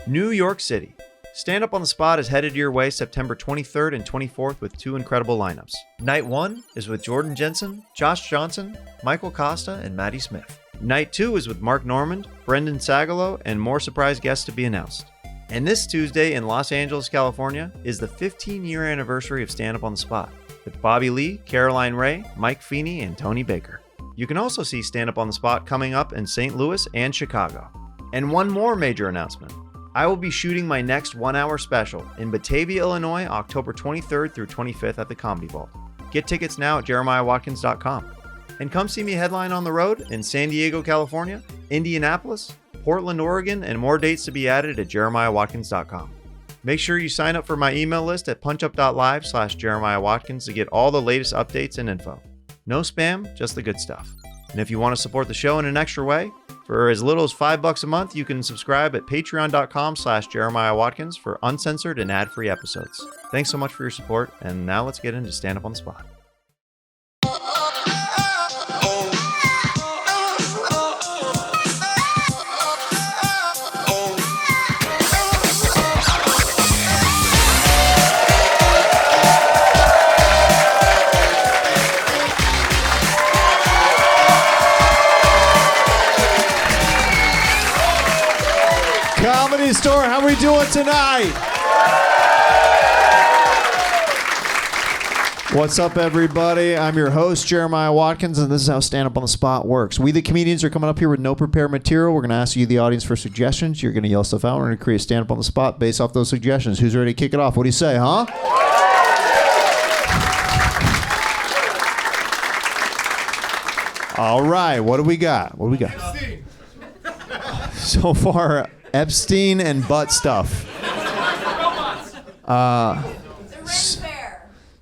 New York City. Stand Up on the Spot is headed your way September 23rd and 24th with 2 incredible lineups. Night 1 is with Jordan Jensen, Josh Johnson, Michael Costa, and Maddie Smith. Night 2 is with Mark Normand, Brendan Sagalow, and more surprise guests to be announced. And this Tuesday in Los Angeles, California, is the 15-year anniversary of Stand Up on the Spot with Bobby Lee, Caroline Ray, Mike Feeney, and Tony Baker. You can also see Stand Up on the Spot coming up in St. Louis and Chicago. And one more major announcement. I will be shooting my next 1-hour special in Batavia, Illinois, October 23rd through 25th at the Comedy Vault. Get tickets now at jeremiahwatkins.com. And come see me headline on the road in San Diego, California, Indianapolis, Portland, Oregon, and more dates to be added at jeremiahwatkins.com. Make sure you sign up for my email list at punchup.live/jeremiahwatkins to get all the latest updates and info. No spam, just the good stuff. And if you want to support the show in an extra way, for as little as $5 a month, you can subscribe at patreon.com/jeremiahwatkins for uncensored and ad-free episodes. Thanks so much for your support, and now let's get into Stand Up on the Spot. Comedy Store, how are we doing tonight? What's up, everybody? I'm your host, Jeremiah Watkins, and this is how Stand Up on the Spot works. We, the comedians, are coming up here with no prepared material. We're going to ask you, the audience, for suggestions. You're going to yell stuff out. We're going to create Stand Up on the Spot based off those suggestions. Who's ready to kick it off? What do you say, huh? All right, what do we got? So far, Epstein and butt stuff.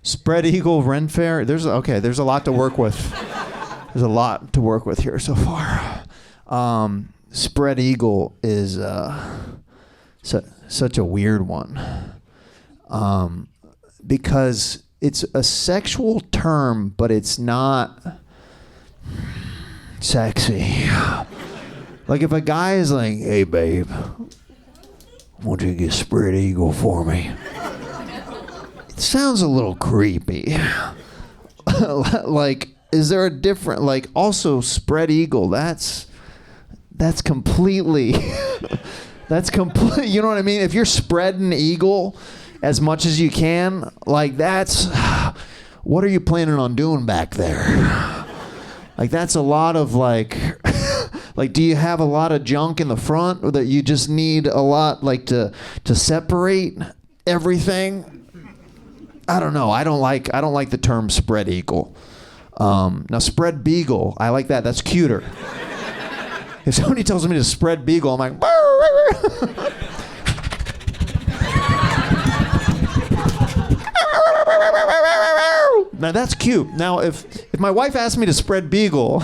Spread Eagle, Ren Fair. There's a lot to work with. There's a lot to work with here so far. Spread Eagle is such a weird one. Because it's a sexual term, but it's not sexy. Like if a guy is like, "Hey babe, I want you to get spread eagle for me." It sounds a little creepy. Like, is there a different, like, also spread eagle, that's completely, you know what I mean? If you're spreading eagle as much as you can, like what are you planning on doing back there? Like that's a lot of like, like, do you have a lot of junk in the front, or that you just need a lot, like, to separate everything? I don't know. I don't like the term spread eagle. Now spread beagle, I like that. That's cuter. If somebody tells me to spread beagle, I'm like, now that's cute. Now if my wife asked me to spread beagle.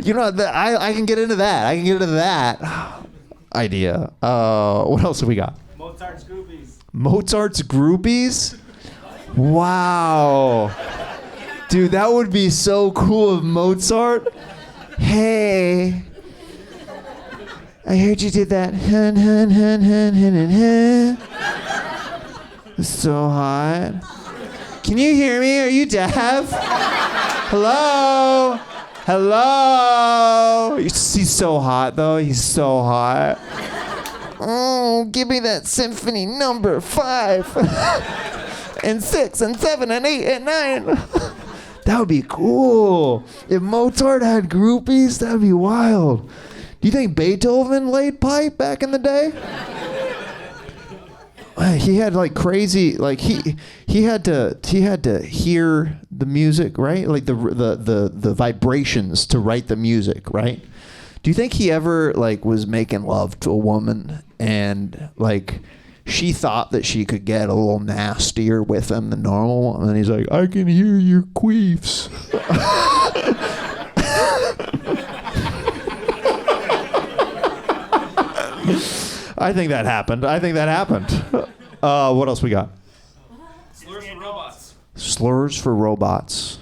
You know, I can get into that. I can get into that idea. What else have we got? Mozart's Groupies. Mozart's Groupies? Wow. Dude, that would be so cool if Mozart. Hey, I heard you did that. Hun, hun, hun, hun, hun, hun, hun. It's so hot. Can you hear me? Are you deaf? Hello? Hello? He's so hot, though. He's so hot. Oh, give me that symphony number 5 and 6 and 7 and 8 and 9. That would be cool. If Mozart had groupies, that would be wild. Do you think Beethoven laid pipe back in the day? He had like crazy, like he had to hear the music, right? Like the vibrations to write the music, right? Do you think he ever like was making love to a woman and like she thought that she could get a little nastier with him than normal, and then he's like, "I can hear your queefs." I think that happened. What else we got? Slurs for robots. Slurs for robots.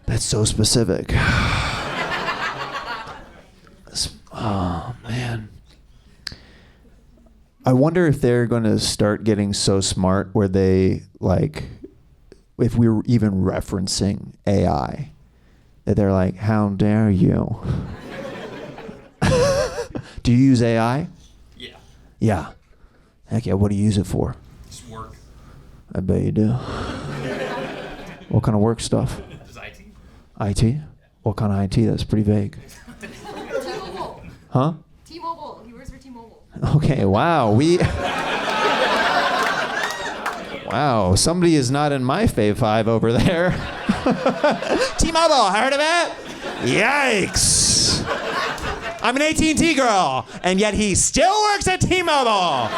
That's so specific. I wonder if they're going to start getting so smart where they, like, if we were even referencing AI, that they're like, how dare you? Do you use AI? Yeah. Yeah. Heck yeah, what do you use it for? Just work. I bet you do. What kind of work stuff? Just IT. IT? What kind of IT? That's pretty vague. T-Mobile. Huh? T-Mobile. He works for T-Mobile. Okay, wow. Wow, somebody is not in my Fave 5 over there. T-Mobile, heard of it? Yikes. I'm an AT&T girl, and yet he still works at T-Mobile.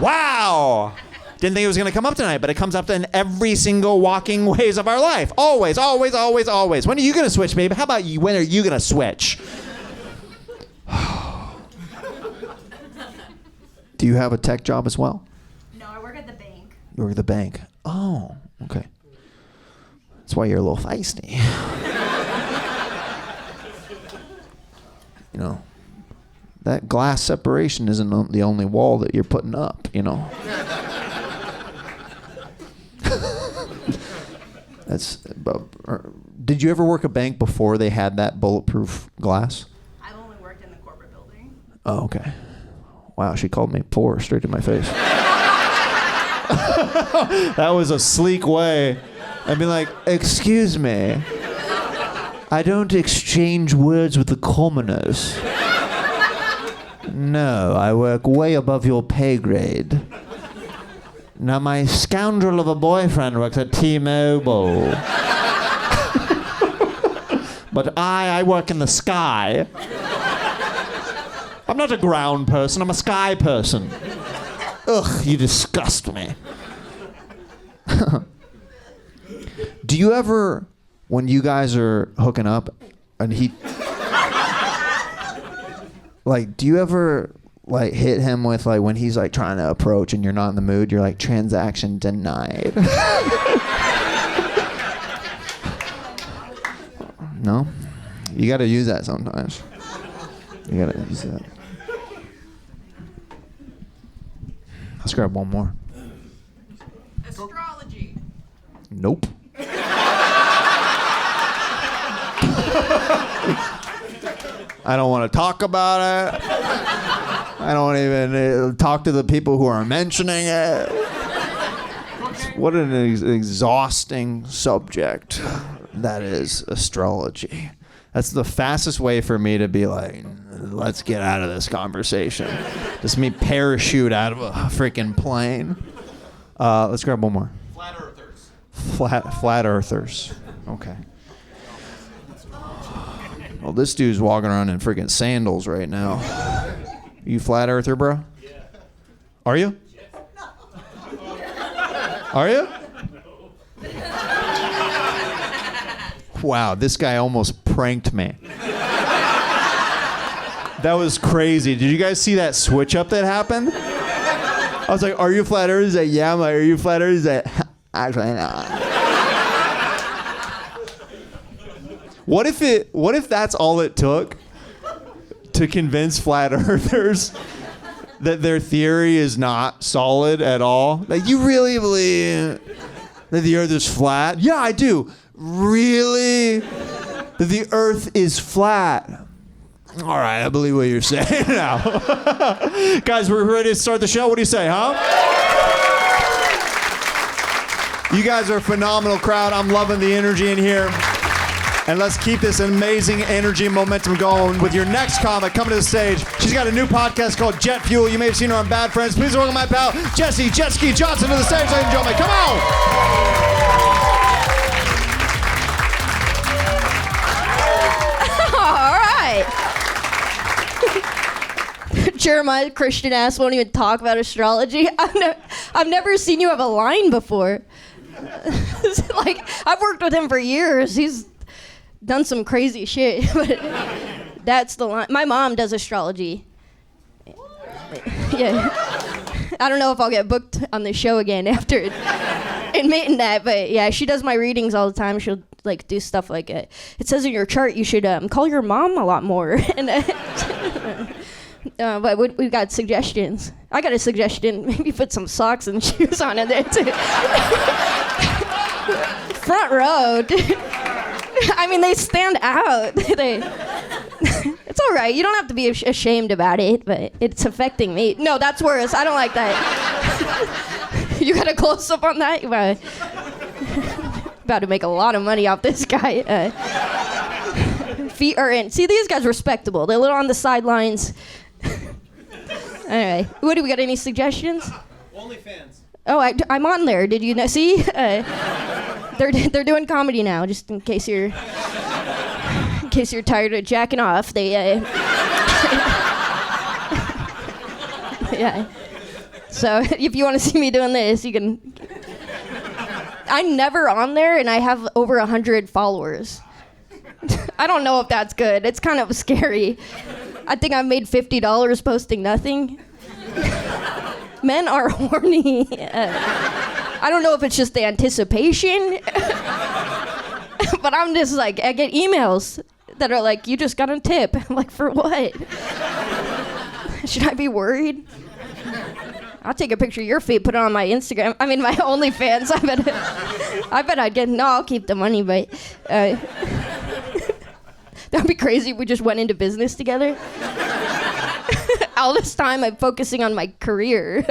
Wow. Didn't think it was going to come up tonight, but it comes up in every single walking ways of our life. Always, always, always, always. When are you going to switch, babe? How about you? When are you going to switch? Do you have a tech job as well? No, I work at the bank. You work at the bank. Oh, okay. That's why you're a little feisty. You know, that glass separation isn't the only wall that you're putting up, you know. Did you ever work a bank before they had that bulletproof glass? I've only worked in the corporate building. Oh, okay. Wow, she called me poor straight to my face. That was a sleek way. I'd be like, excuse me. I don't exchange words with the commoners. No, I work way above your pay grade. Now my scoundrel of a boyfriend works at T-Mobile. But I work in the sky. I'm not a ground person, I'm a sky person. Ugh, you disgust me. Do you ever, when you guys are hooking up, and he, like, do you ever, like, hit him with, like, when he's, like, trying to approach and you're not in the mood, you're like, transaction denied? No? You gotta use that sometimes. You gotta use that. Let's grab one more. Astrology. Nope. I don't want to talk about it. I don't even talk to the people who are mentioning it. What an exhausting subject that is, astrology. That's the fastest way for me to be like, let's get out of this conversation. Just me parachute out of a freaking plane. Let's grab one more. Flat earthers. Flat earthers. Okay. Well, this dude's walking around in freaking sandals right now. You flat earther, bro? Yeah. Are you? Are you? Wow, this guy almost pranked me. That was crazy. Did you guys see that switch up that happened? I was like, are you flat earther? He's like, yeah. I'm like, are you flat earther? He's like, actually not. What if that's all it took to convince flat earthers that their theory is not solid at all? Like, you really believe that the earth is flat? Yeah, I do. Really? That the earth is flat? All right, I believe what you're saying now. Guys, we're ready to start the show. What do you say, huh? You guys are a phenomenal crowd. I'm loving the energy in here. And let's keep this amazing energy and momentum going with your next comic coming to the stage. She's got a new podcast called Jet Fuel. You may have seen her on Bad Friends. Please welcome my pal, Jetski Johnson, to the stage, ladies and gentlemen. Come on! All right. Jeremiah, Christian ass, won't even talk about astrology. I've never seen you have a line before. Like, I've worked with him for years. He's done some crazy shit, but that's the line. My mom does astrology. Yeah. I don't know if I'll get booked on the show again after admitting that, but yeah, she does my readings all the time. She'll like do stuff like it says in your chart you should call your mom a lot more. And But we've got suggestions. I got a suggestion. Maybe put some socks and shoes on in there too. Front row. I mean, they stand out. It's all right. You don't have to be ashamed about it, but it's affecting me. No, that's worse. I don't like that. You got a close up on that? About to make a lot of money off this guy. Feet are in. See, these guys are respectable. They're a little on the sidelines. All right. What do we got? Any suggestions? OnlyFans. Oh, I'm on there. Did you see? They're doing comedy now. Just in case you're tired of jacking off, they yeah. So if you want to see me doing this, you can. I'm never on there, and I have over 100 followers. I don't know if that's good. It's kind of scary. I think I've made $50 posting nothing. Men are horny. I don't know if it's just the anticipation, but I'm just like, I get emails that are like, you just got a tip. I'm like, for what? Should I be worried? I'll take a picture of your feet, put it on my Instagram. I mean, my OnlyFans. I bet I'd get. No, I'll keep the money, but that'd be crazy if we just went into business together. All this time, I'm focusing on my career.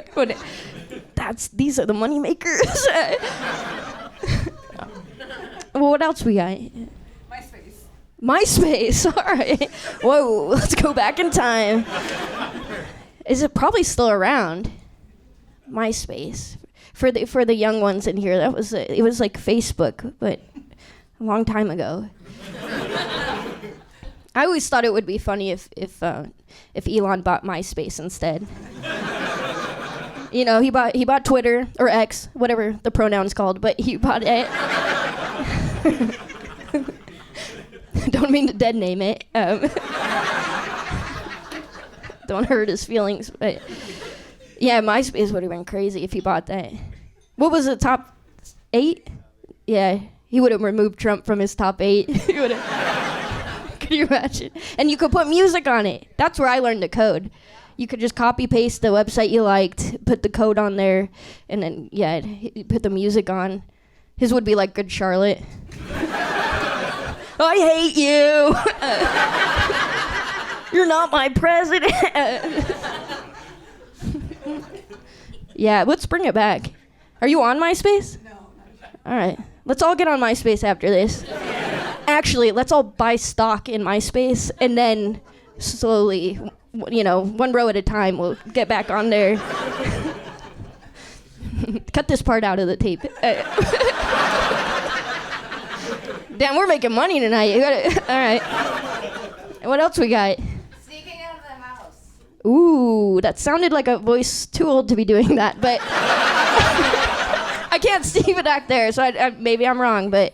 These are the money makers. Well, what else we got? MySpace. All right. Whoa, let's go back in time. Is it probably still around? MySpace. For the young ones in here, it was like Facebook, but a long time ago. I always thought it would be funny if Elon bought MySpace instead. You know, he bought Twitter or X, whatever the pronoun's called, but he bought it. Don't mean to dead name it. Don't hurt his feelings, but yeah, MySpace would have been crazy if he bought that. What was it, top 8? Yeah, he would have removed Trump from his top 8. He would have. Could you imagine? And you could put music on it. That's where I learned the code. You could just copy paste the website you liked, put the code on there, and then yeah, put the music on. His would be like Good Charlotte. I hate you. You're not my president. Yeah, let's bring it back. Are you on MySpace? No. All right. Let's all get on MySpace after this. Actually, let's all buy stock in MySpace, and then slowly, you know, one row at a time, we'll get back on there. Cut this part out of the tape. Damn, we're making money tonight. All right. What else we got? Sneaking out of the house. Ooh, that sounded like a voice too old to be doing that, but I can't see it back there, so maybe I'm wrong, but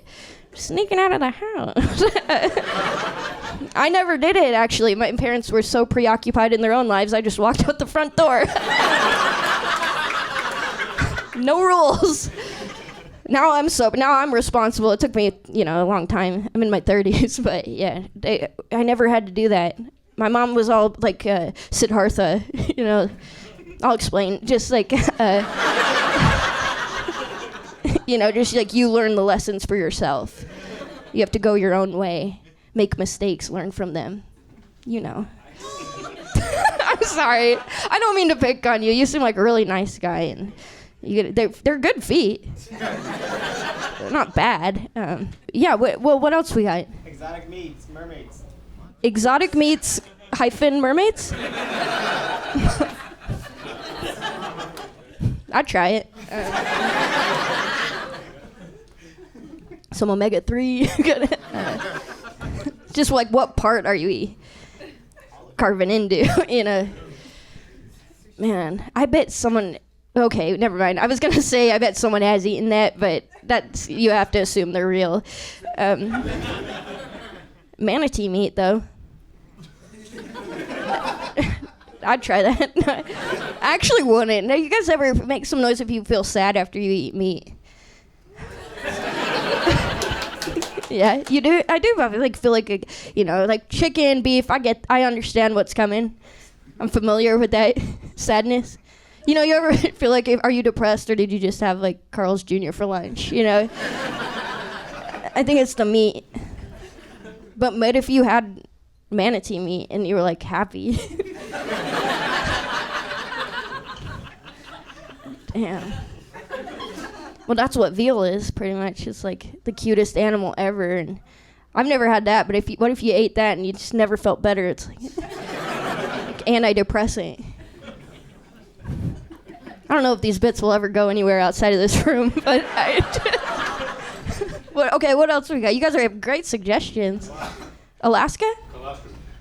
sneaking out of the house. I never did it, actually. My parents were so preoccupied in their own lives, I just walked out the front door. No rules. Now I'm responsible. It took me, you know, a long time. I'm in my 30s, but yeah, I never had to do that. My mom was all like Siddhartha, you know. I'll explain. Just like, you know, just like you learn the lessons for yourself. You have to go your own way, make mistakes, learn from them. You know. I'm sorry. I don't mean to pick on you. You seem like a really nice guy, and they're good feet. They're not bad. Yeah. What else we got? Exotic meats, mermaids. Exotic meats hyphen mermaids. I'd try it. Some omega-3. Just like, what part are you carving into? You know. Man, I bet someone. Okay, never mind. I was gonna say I bet someone has eaten that, but that's, you have to assume they're real. Manatee meat, though. I'd try that. I actually wouldn't. Now, you guys ever make some noise if you feel sad after you eat meat? Yeah, you do. I do. I feel like you know, like chicken, beef. I understand what's coming. I'm familiar with that sadness. You know, you ever feel like, are you depressed or did you just have like Carl's Jr. for lunch? You know, I think it's the meat. But what if you had manatee meat and you were like happy? Damn. Well, that's what veal is pretty much. It's like the cutest animal ever, and I've never had that. But what if you ate that and you just never felt better? It's like antidepressant. I don't know if these bits will ever go anywhere outside of this room, but okay, what else we got? You guys have great suggestions. Alaska?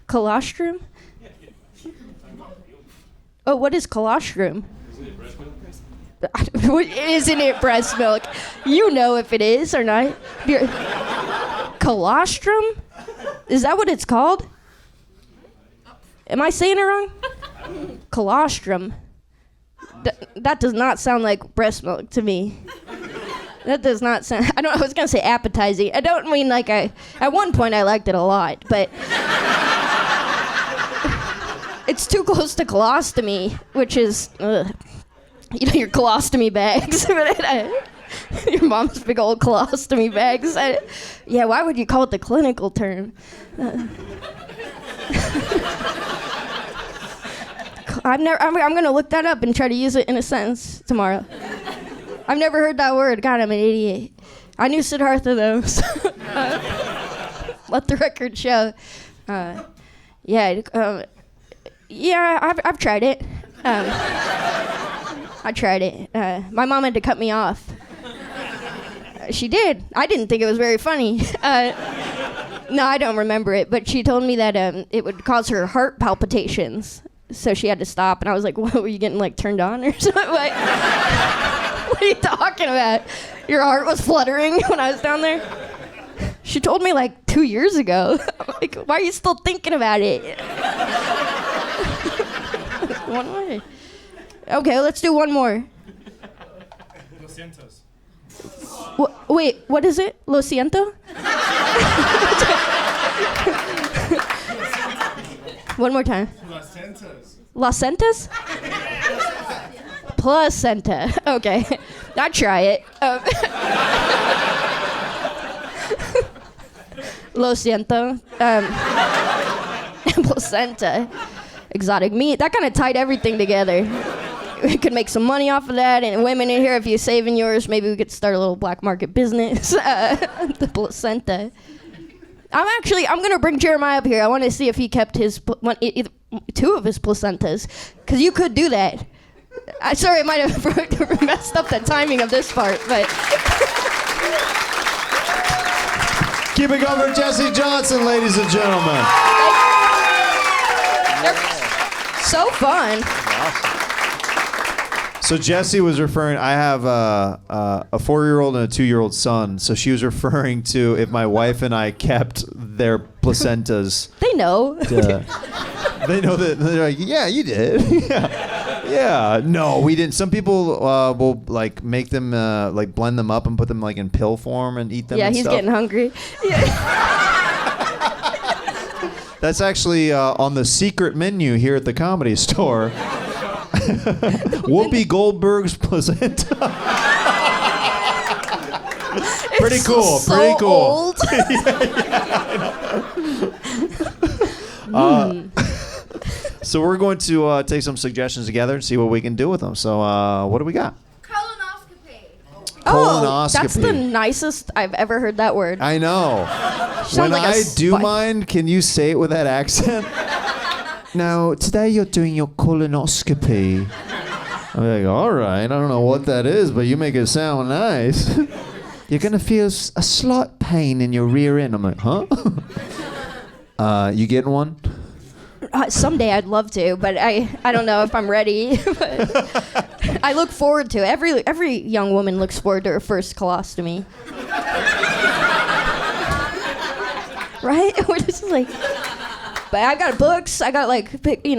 Colostrum? Oh, what is colostrum? Isn't it breast milk? You know if it is or not. Colostrum? Is that what it's called? Am I saying it wrong? Colostrum. That does not sound like breast milk to me. That does not sound. I was gonna say appetizing. I don't mean like at one point I liked it a lot, but it's too close to colostomy, which is, you know, your colostomy bags. Your mom's big old colostomy bags. Yeah, why would you call it the clinical term? I'm gonna look that up and try to use it in a sentence tomorrow. I've never heard that word. God, I'm an idiot. I knew Siddhartha though. So, let the record show. Yeah, I've tried it. I tried it. My mom had to cut me off. She did. I didn't think it was very funny. No, I don't remember it, but she told me that it would cause her heart palpitations. So she had to stop, and I was like, what, were you getting like turned on or something? What are you talking about? Your heart was fluttering when I was down there? She told me like 2 years ago. I'm like, why are you still thinking about it? One way. Okay, let's do one more. Lo sientos. Wait, what is it? Lo siento? One more time. Placentas? Placenta. Okay. I'll try it. Lo siento. Placenta. Exotic meat. That kind of tied everything together. We could make some money off of that. And women in here, if you're saving yours, maybe we could start a little black market business. The placenta. I'm going to bring Jeremiah up here. I want to see if he kept either 2 of his placentas. Because you could do that. Sorry, I might have messed up the timing of this part, but... Keep it going for Jessie Johnson, ladies and gentlemen. They're so fun. So Jessie was referring, I have a 4-year-old and a 2-year-old son, so she was referring to if my wife and I kept their placentas. They know. They know that, they're like, yeah, you did. Yeah. No, we didn't. Some people will like make them, like blend them up and put them like in pill form and eat them and he's stuff. getting hungry. That's actually on the secret menu here at the Comedy Store. Whoopi Goldberg's placenta. Pretty cool. So pretty cool. Old. So we're going to take some suggestions together and see what we can do with them. So what do we got? Colonoscopy. Oh, that's the nicest I've ever heard that word. I know. When like I do mine, can you say it with that accent? Now, today you're doing your colonoscopy. I'm like, all right, I don't know what that is, but you make it sound nice. You're going to feel a slight pain in your rear end. I'm like, huh? You getting one? Someday I'd love to, but I don't know if I'm ready. I look forward to it. Every young woman looks forward to her first colostomy. Right? We're just like... But I got books. I got like,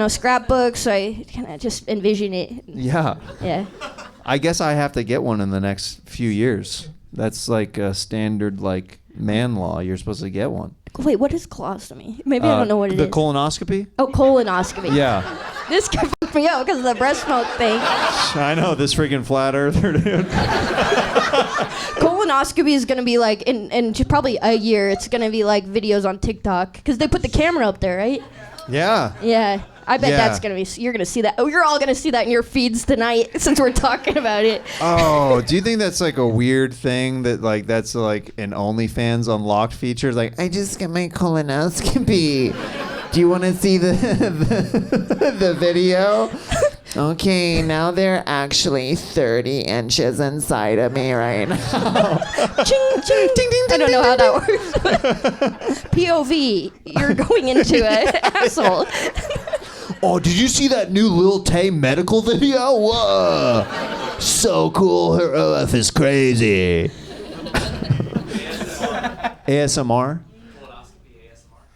scrapbooks. I kind of just envision it. Yeah. Yeah. I guess I have to get one in the next few years. That's like a standard like man law. You're supposed to get one. Wait, what is colostomy? Maybe I don't know what it is. The colonoscopy? Oh, colonoscopy. Yeah. This could fuck me up because of the breast milk thing. I know, this freaking flat earther, dude. Colonoscopy is gonna be like in probably a year. It's gonna be like videos on TikTok because they put the camera up there, right? Yeah. Yeah. I bet Yeah. that's gonna be. You're gonna see that. Oh, you're all gonna see that in your feeds tonight since we're talking about it. Oh, do you think that's like a weird thing that like that's like an OnlyFans unlocked feature? Like, I just got my colonoscopy. Do you want to see the video? Okay, now they're actually 30 inches inside of me right now. Ching, ching. Ding, ding, I don't know how ding, that works. POV, you're going into an asshole. Oh, did you see that new Lil Tay medical video? Whoa. So cool. Her OF is crazy. ASMR?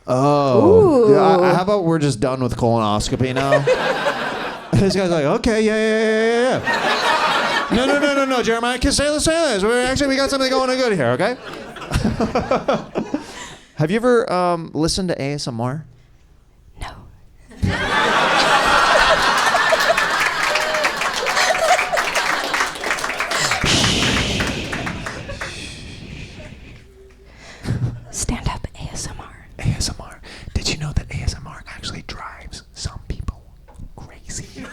Oh. Ooh. Yeah, how about we're just done with colonoscopy now? This guy's like, okay, yeah. No, Jeremiah, say this. We got something going good here, okay? Have you ever listened to ASMR? No. Stand-up ASMR. ASMR. Did you know that ASMR actually drives some people crazy?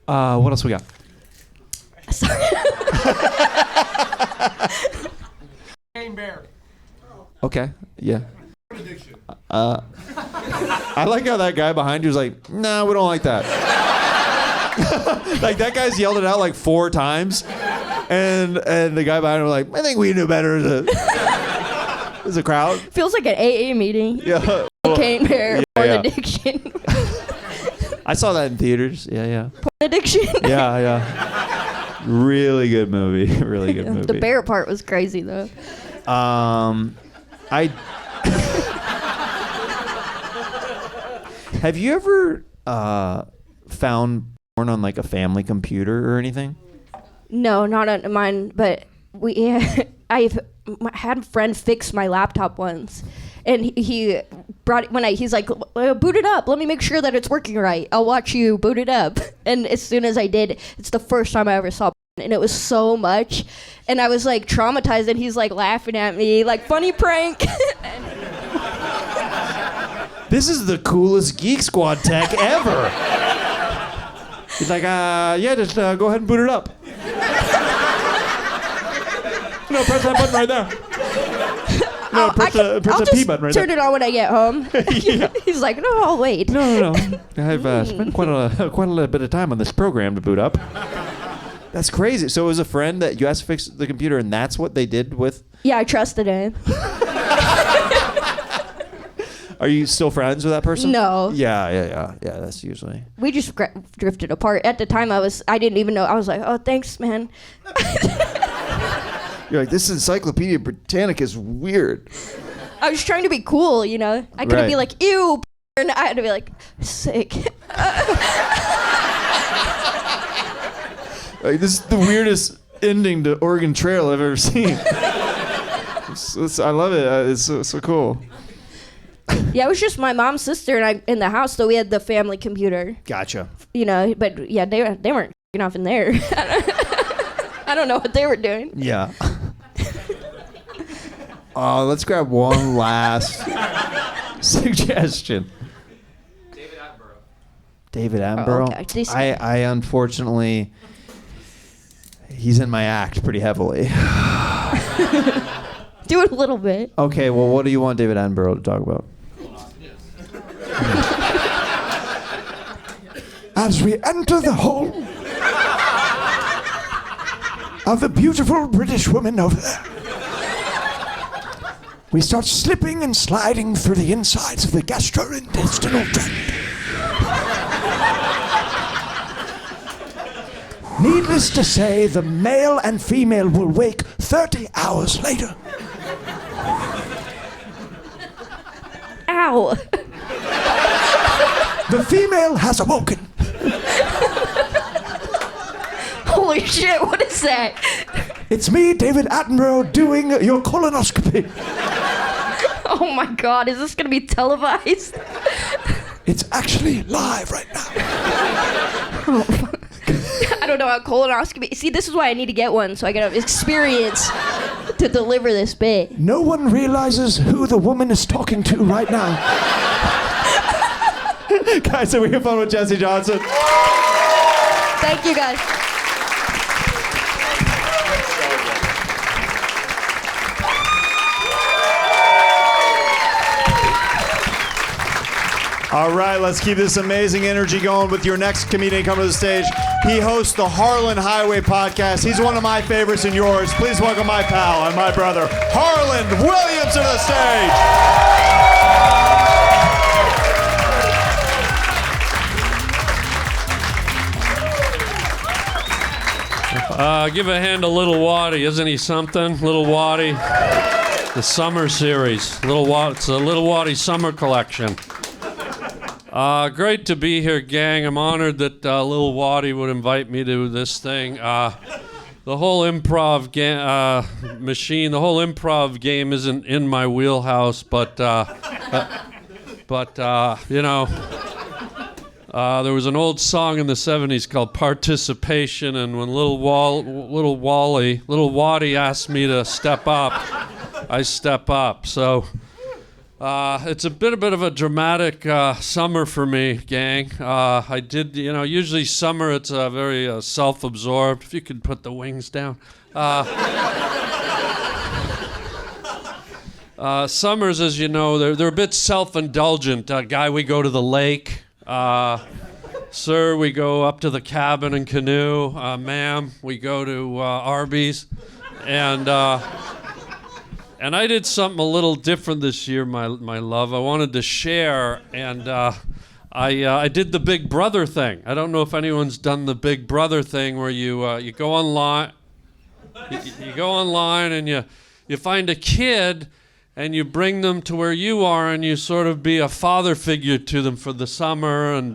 What else we got? Sorry. Game bear. Okay, yeah. Addiction. I like how that guy behind you was like, "No, we don't like that." Like that guy's yelled it out like 4 times, and the guy behind him was like, "I think we knew better as a crowd." Feels like an AA meeting. Yeah. Cocaine bear, porn yeah. addiction. I saw that in theaters. Yeah. Porn addiction. Yeah. Really good movie. Really good movie. The bear part was crazy though. Have you ever found porn on like a family computer or anything? No, not on mine, but I've had a friend fix my laptop once, and he brought it he's like, boot it up. Let me make sure that it's working right. I'll watch you boot it up. And as soon as I did, it's the first time I ever saw porn, and it was so much, and I was like traumatized, and he's like laughing at me, like funny prank. This is the coolest Geek Squad tech ever. He's like, yeah, just go ahead and boot it up. No, press that button right there. No, press the P button right there. Turn it on when I get home. Yeah. He's like, no, I'll wait. No. I've spent quite a little bit of time on this program to boot up. That's crazy. So it was a friend that you asked to fix the computer, and that's what they did with? Yeah, I trusted him. Are you still friends with that person? No. Yeah. That's usually. We just drifted apart. At the time, I didn't even know. I was like, oh, thanks, man. You're like, this Encyclopedia Britannica is weird. I was trying to be cool, you know? I couldn't be like, ew, and I had to be like, sick. Like, this is the weirdest ending to Oregon Trail I've ever seen. I love it. It's so cool. Yeah, it was just my mom's sister and I in the house, so we had the family computer. Gotcha. You know, but yeah, they weren't off in there. I don't know what they were doing. Yeah. Let's grab one last suggestion. David Attenborough. Oh, okay. I unfortunately, he's in my act pretty heavily. Do it a little bit. Okay, well, what do you want David Attenborough to talk about? As we enter the home of the beautiful British woman over there, we start slipping and sliding through the insides of the gastrointestinal tract. Needless to say, the male and female will wake 30 hours later. Ow. The female has awoken. Holy shit, what is that? It's me, David Attenborough, doing your colonoscopy. Oh my god, is this gonna be televised? It's actually live right now. I don't know how colonoscopy. See, this is why I need to get one, so I get experience to deliver this bit. No one realizes who the woman is talking to right now. Guys, so we have fun with Jessie Johnson. Thank you, guys. All right, let's keep this amazing energy going with your next comedian coming to the stage. He hosts the Harland Highway podcast. He's one of my favorites and yours. Please welcome my pal and my brother, Harland Williams, to the stage. Give a hand to Little Waddy, isn't he something? Little Waddy, the summer series. It's a Little Waddy summer collection. Great to be here, gang. I'm honored that Lil Waddy would invite me to this thing. The whole improv machine, the whole improv game isn't in my wheelhouse, but you know, there was an old song in the 70s called Participation, and when Lil Waddy asked me to step up, I step up. So it's a bit of a dramatic summer for me, gang. I did, usually summer it's very self-absorbed. If you could put the wings down. Summers, as you know, they're a bit self-indulgent. Guy, we go to the lake. Sir, we go up to the cabin and canoe. Ma'am, we go to Arby's. And I did something a little different this year, my love. I wanted to share, and I did the Big Brother thing. I don't know if anyone's done the Big Brother thing where you go online, you go online and you find a kid and you bring them to where you are and you sort of be a father figure to them for the summer and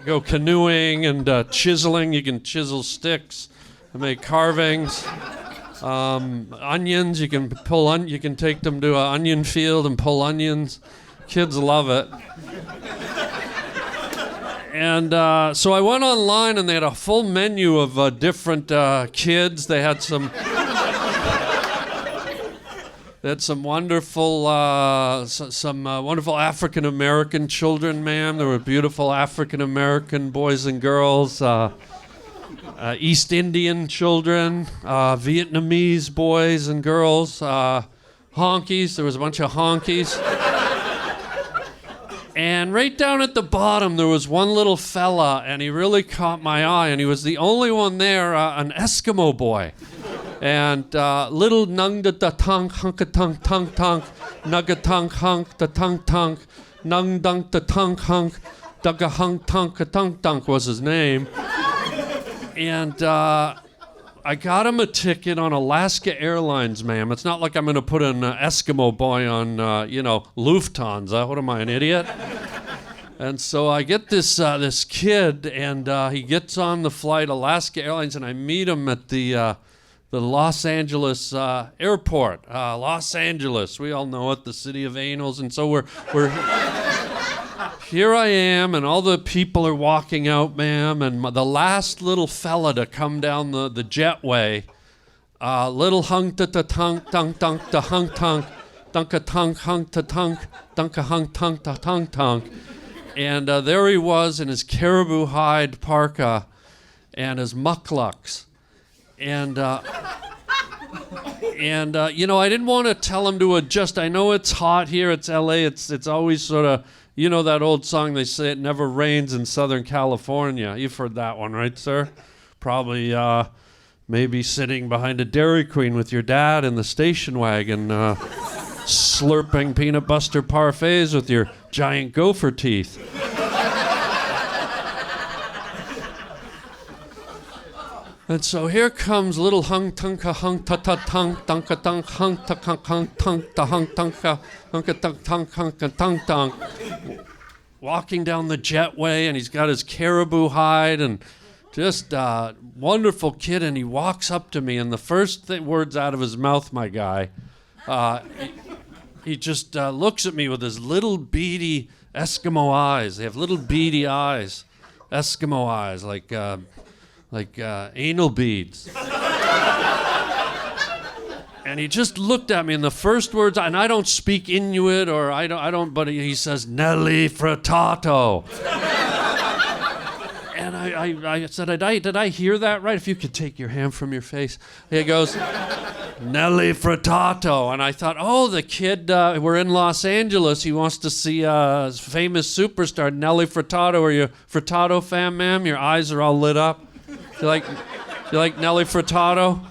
go canoeing and chiseling. You can chisel sticks and make carvings. Onions, you can you can take them to an onion field and pull onions. Kids love it. And so I went online and they had a full menu of different kids. They had some wonderful wonderful African American children, ma'am. There were beautiful African American boys and girls. East Indian children, Vietnamese boys and girls, honkies. There was a bunch of honkies. And right down at the bottom, there was one little fella, and he really caught my eye, and he was the only one there, an Eskimo boy. And little nung da da tunk, hunk a tunk, tunk, tunk, nug a tunk, hunk, da tunk, tunk, nung dunk da tunk, hunk, dug a hunk, tunk, a tunk, tunk was his name. And I got him a ticket on Alaska Airlines, ma'am. It's not like I'm going to put an Eskimo boy on, Lufthansa. What am I, an idiot? And so I get this kid, and he gets on the flight, Alaska Airlines, and I meet him at the Los Angeles airport. Los Angeles, we all know it, the city of angels. And so we're here I am, and all the people are walking out, ma'am, and the last little fella to come down the jetway, little hunk ta ta tunk tunk tunk ta hunk tunk, dunk a tunk hunk ta tunk, dunk a hunk tunk ta tunk tunk, and there he was in his caribou hide parka and his mucklucks, and I didn't want to tell him to adjust. I know it's hot here, it's LA, it's always sort of. You know that old song, they say it never rains in Southern California. You've heard that one, right, sir? Probably maybe sitting behind a Dairy Queen with your dad in the station wagon, slurping peanut butter parfaits with your giant gopher teeth. And so here comes little hung tunka hung ta ta tung tunka tung hung ta hung tung ta hung tunka hunka tung tung hunka tung tung, walking down the jetway, and he's got his caribou hide, and Just wonderful kid, and he walks up to me, and the first words out of his mouth, my guy, he just looks at me with his little beady Eskimo eyes. They have little beady eyes, Eskimo eyes, like anal beads. And he just looked at me, and the first words, and I don't speak Inuit, or I don't, but he says, "Nelly frittato." And I said, did I hear that right? If you could take your hand from your face. He goes, "Nelly frittato." And I thought, oh, the kid, we're in Los Angeles. He wants to see famous superstar Nelly Furtado. Are you a Furtado fan, ma'am? Your eyes are all lit up. You like Nelly Furtado?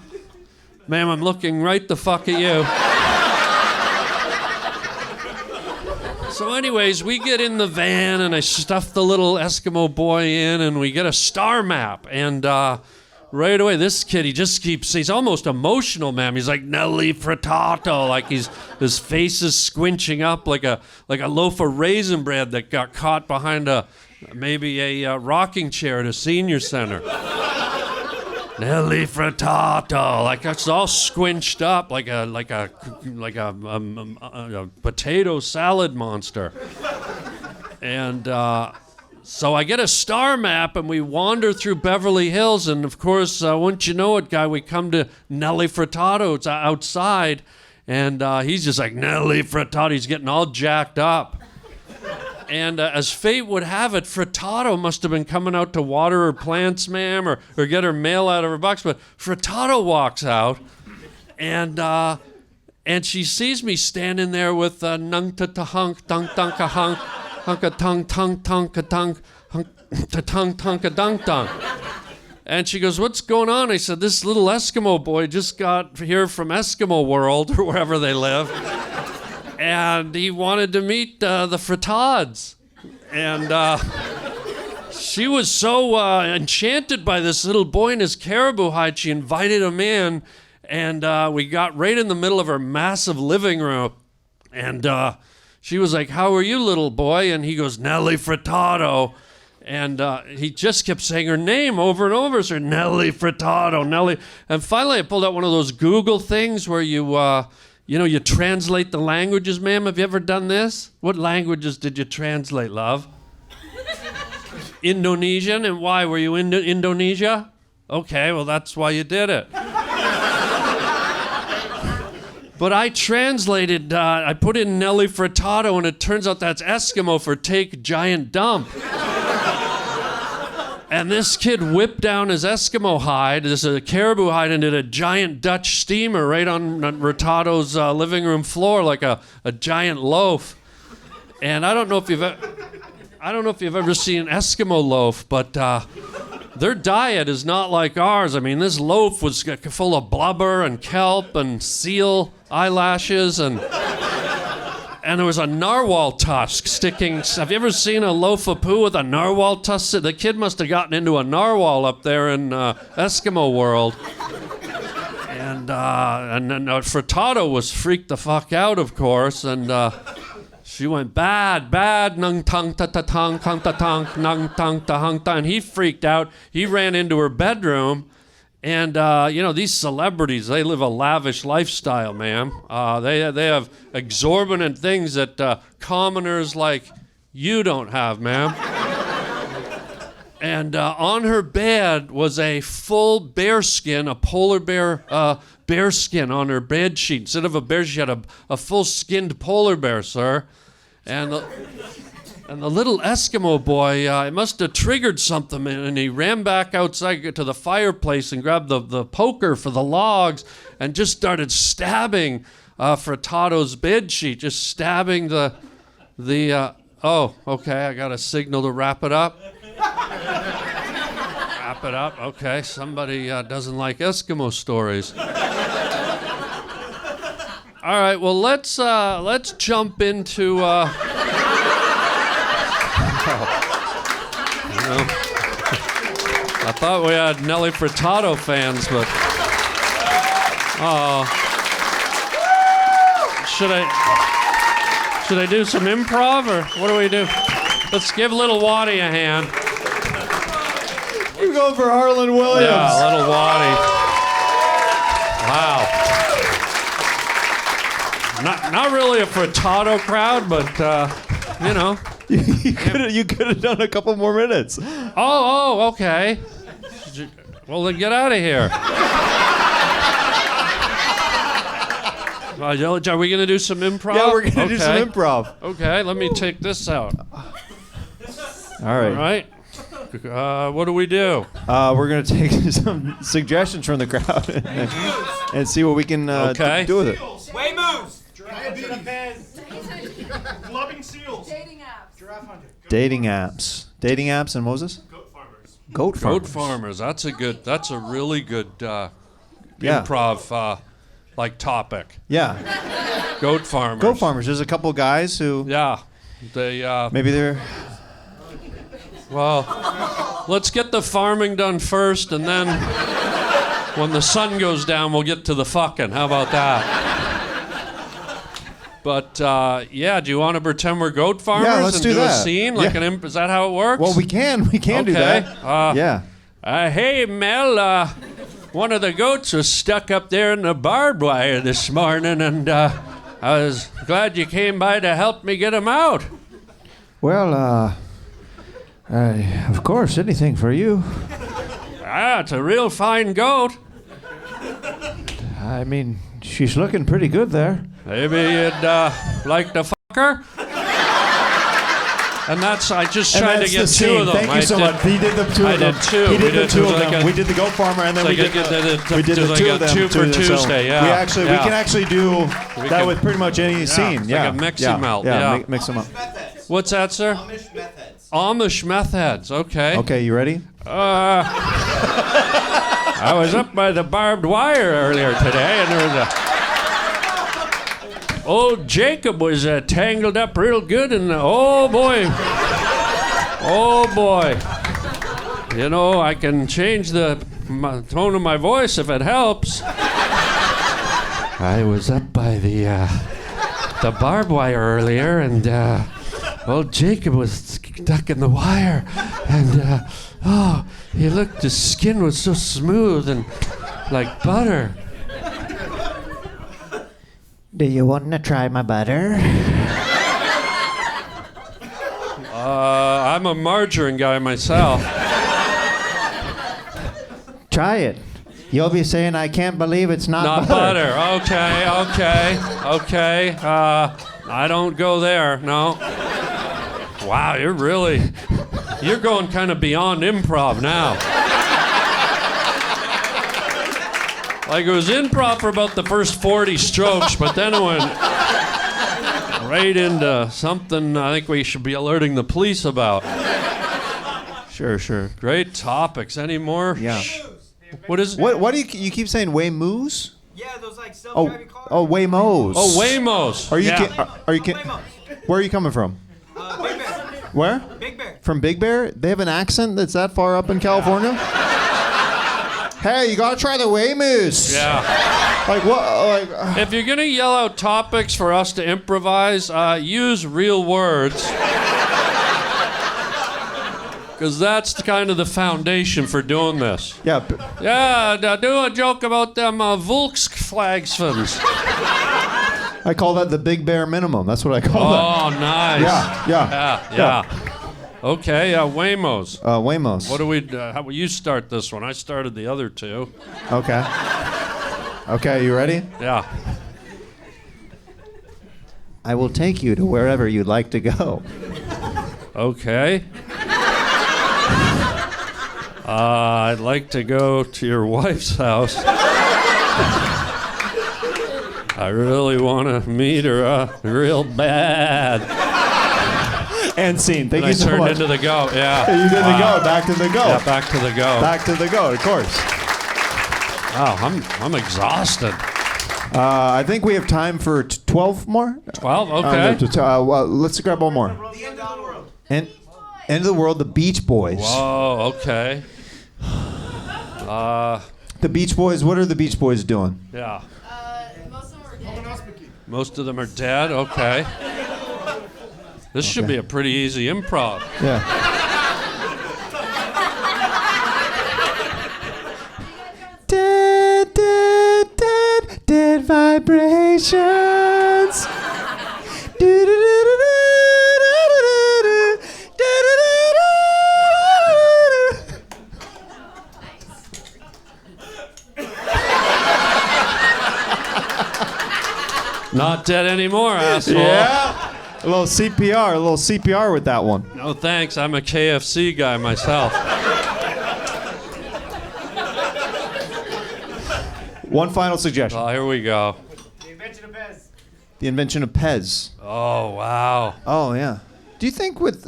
Ma'am, I'm looking right the fuck at you. So anyways, we get in the van, and I stuff the little Eskimo boy in, and we get a star map. And right away, this kid, he's almost emotional, ma'am. He's like, "Nelly frittato," like his face is squinching up like a loaf of raisin bread that got caught behind maybe a rocking chair at a senior center. "Nelly frittato," like it's all squinched up like a potato salad monster. And so I get a star map, and we wander through Beverly Hills, and of course, wouldn't you know it, guy, we come to Nelly Frittato. It's outside, and he's just like, "Nelly Frittato." He's getting all jacked up. And as fate would have it, Frittato must have been coming out to water her plants, ma'am, or get her mail out of her box. But Frittato walks out, and she sees me standing there with nung ta ta hunk tunk tunk a hunk hunka tung tung tunk a tunk hunk ta tung tunk a dunk dunk. And she goes, "What's going on?" I said, "This little Eskimo boy just got here from Eskimo World," or wherever they live. And he wanted to meet the Frittads. And she was so enchanted by this little boy in his caribou hide, she invited him in, and we got right in the middle of her massive living room. And she was like, "How are you, little boy?" And he goes, "Nelly Frittato." And he just kept saying her name over and over. So, "Nelly Frittato, Nelly." And finally I pulled out one of those Google things where you translate the languages, ma'am. Have you ever done this? What languages did you translate, love? Indonesian? And why? Were you in Indonesia? Okay, well, that's why you did it. But I translated, I put in Nelly Frittato, and it turns out that's Eskimo for take giant dump. And this kid whipped down his Eskimo hide, this is a caribou hide, and did a giant Dutch steamer right on Frittato's living room floor, like a giant loaf. And I don't know if you've ever seen an Eskimo loaf, but their diet is not like ours. I mean, this loaf was full of blubber and kelp and seal eyelashes, and there was a narwhal tusk sticking. Have you ever seen a loaf of poo with a narwhal tusk? The kid must have gotten into a narwhal up there in Eskimo World. And then Frittato was freaked the fuck out, of course, and she went, bad, nung tung ta ta tung kung ta tung nung tung ta hung ta, and he freaked out. He ran into her bedroom. And, these celebrities, they live a lavish lifestyle, ma'am. They have exorbitant things that commoners like you don't have, ma'am. And on her bed was a full bear skin, a polar bear bear skin on her bed sheet. Instead of a bear, she had a full-skinned polar bear, sir. And the little Eskimo boy, it must have triggered something, and he ran back outside to the fireplace and grabbed the poker for the logs and just started stabbing Frittato's bed sheet, just stabbing the oh, okay, I got a signal to wrap it up. Wrap it up, okay, somebody doesn't like Eskimo stories. All right, well, let's jump into... I thought we had Nelly Frittato fans, but should I do some improv, or what do we do? Let's give little Waddy a hand. We're going for Harland Williams. Yeah, little Waddy. Wow. Not really a Furtado crowd, but you know. You could have done a couple more minutes. Oh, okay. Well, then get out of here. Are we gonna do some improv? Yeah, we're gonna do some improv. Okay, let me take this out. All right. All right. What do we do? We're gonna take some suggestions from the crowd and see what we can Okay. do with it. Waymos. Clubbing seals. Dating apps. Giraffe hunter. Dating apps, and what was this? Goat farmers. Goat farmers. Goat farmers. That's a really good Yeah. improv like topic. Yeah. Goat farmers. Goat farmers. There's a couple guys who Yeah. They maybe they're. well, let's get the farming done first, and then when the sun goes down, we'll get to the fucking. How about that? But yeah, do you want to pretend we're goat farmers let's and do a that. scene like Yeah. Is that how it works? Well, we can do Okay. that. Yeah. Hey, Mel, one of the goats was stuck up there in the barbed wire this morning, and I was glad you came by to help me get him out. Well, of course, anything for you. It's a real fine goat. I mean, she's looking pretty good there. Maybe you'd like to fuck her? And I just tried to get two of them. Thank you so much. He did the two I of them. did two. He We did the did- two it was of like them. a- We did the goat farmer, and then we like did a- we did the like two a of them. two for so Tuesday, yeah. We can actually do that can- with pretty much any scene. it's Yeah. like a mix yeah. and melt, Yeah. yeah. Mix them up. Methheads. What's that, sir? Amish Methheads. Amish Methheads. Okay. Okay, you ready? I was up by the barbed wire earlier today, and there was old Jacob was tangled up real good, and oh boy. You know, I can change the tone of my voice if it helps. I was up by the barbed wire earlier, and old Jacob was stuck in the wire, and his skin was so smooth and like butter. Do you want to try my butter? I'm a margarine guy myself. Try it. You'll be saying, "I can't believe it's Not butter. Okay. I don't go there. No. Wow, you're going kind of beyond improv now. Like it was improv for about the first 40 strokes, but then it went right into something I think we should be alerting the police about. Sure. Great topics. Any more? Yeah. What is it? What do you keep saying? Waymos? Yeah, those like self-driving cars. Waymos. Oh, Waymos. Are you? Yeah. Waymos. Where are you coming from? Big Bear. Where? Big Bear. From Big Bear? They have an accent that's that far up in California? Hey, you gotta try the Waymos. Yeah. Like what? If you're gonna yell out topics for us to improvise, use real words. Because that's kind of the foundation for doing this. Yeah. Yeah, do a joke about them Volksflagsfans. I call that the Big Bear minimum. That's what I call that. Oh, nice. Yeah. Okay, Waymos. Waymos. What do we? How will you start this one? I started the other two. Okay. Okay, you ready? Yeah. I will take you to wherever you'd like to go. Okay. I'd like to go to your wife's house. I really want to meet her real bad. And scene. Thank And you I so turned much. into the goat, yeah. You did the Wow. go. Back to the go. Yeah, back to the goat. Back to the go, of course. Wow, I'm exhausted. I think we have time for 12 more. 12, okay. Well, let's grab one more. The end of the world. End of the world, the Beach Boys. Whoa, okay. The Beach Boys, what are the Beach Boys doing? Yeah. Most of them are dead. Most of them are dead, okay. This should be a pretty easy improv. Yeah. vibrations. Not dead anymore, asshole. Yeah. A little CPR with that one. No thanks, I'm a KFC guy myself. One final suggestion. Well, here we go. The invention of Pez. The invention of Pez. Oh, wow. Oh yeah. Do you think with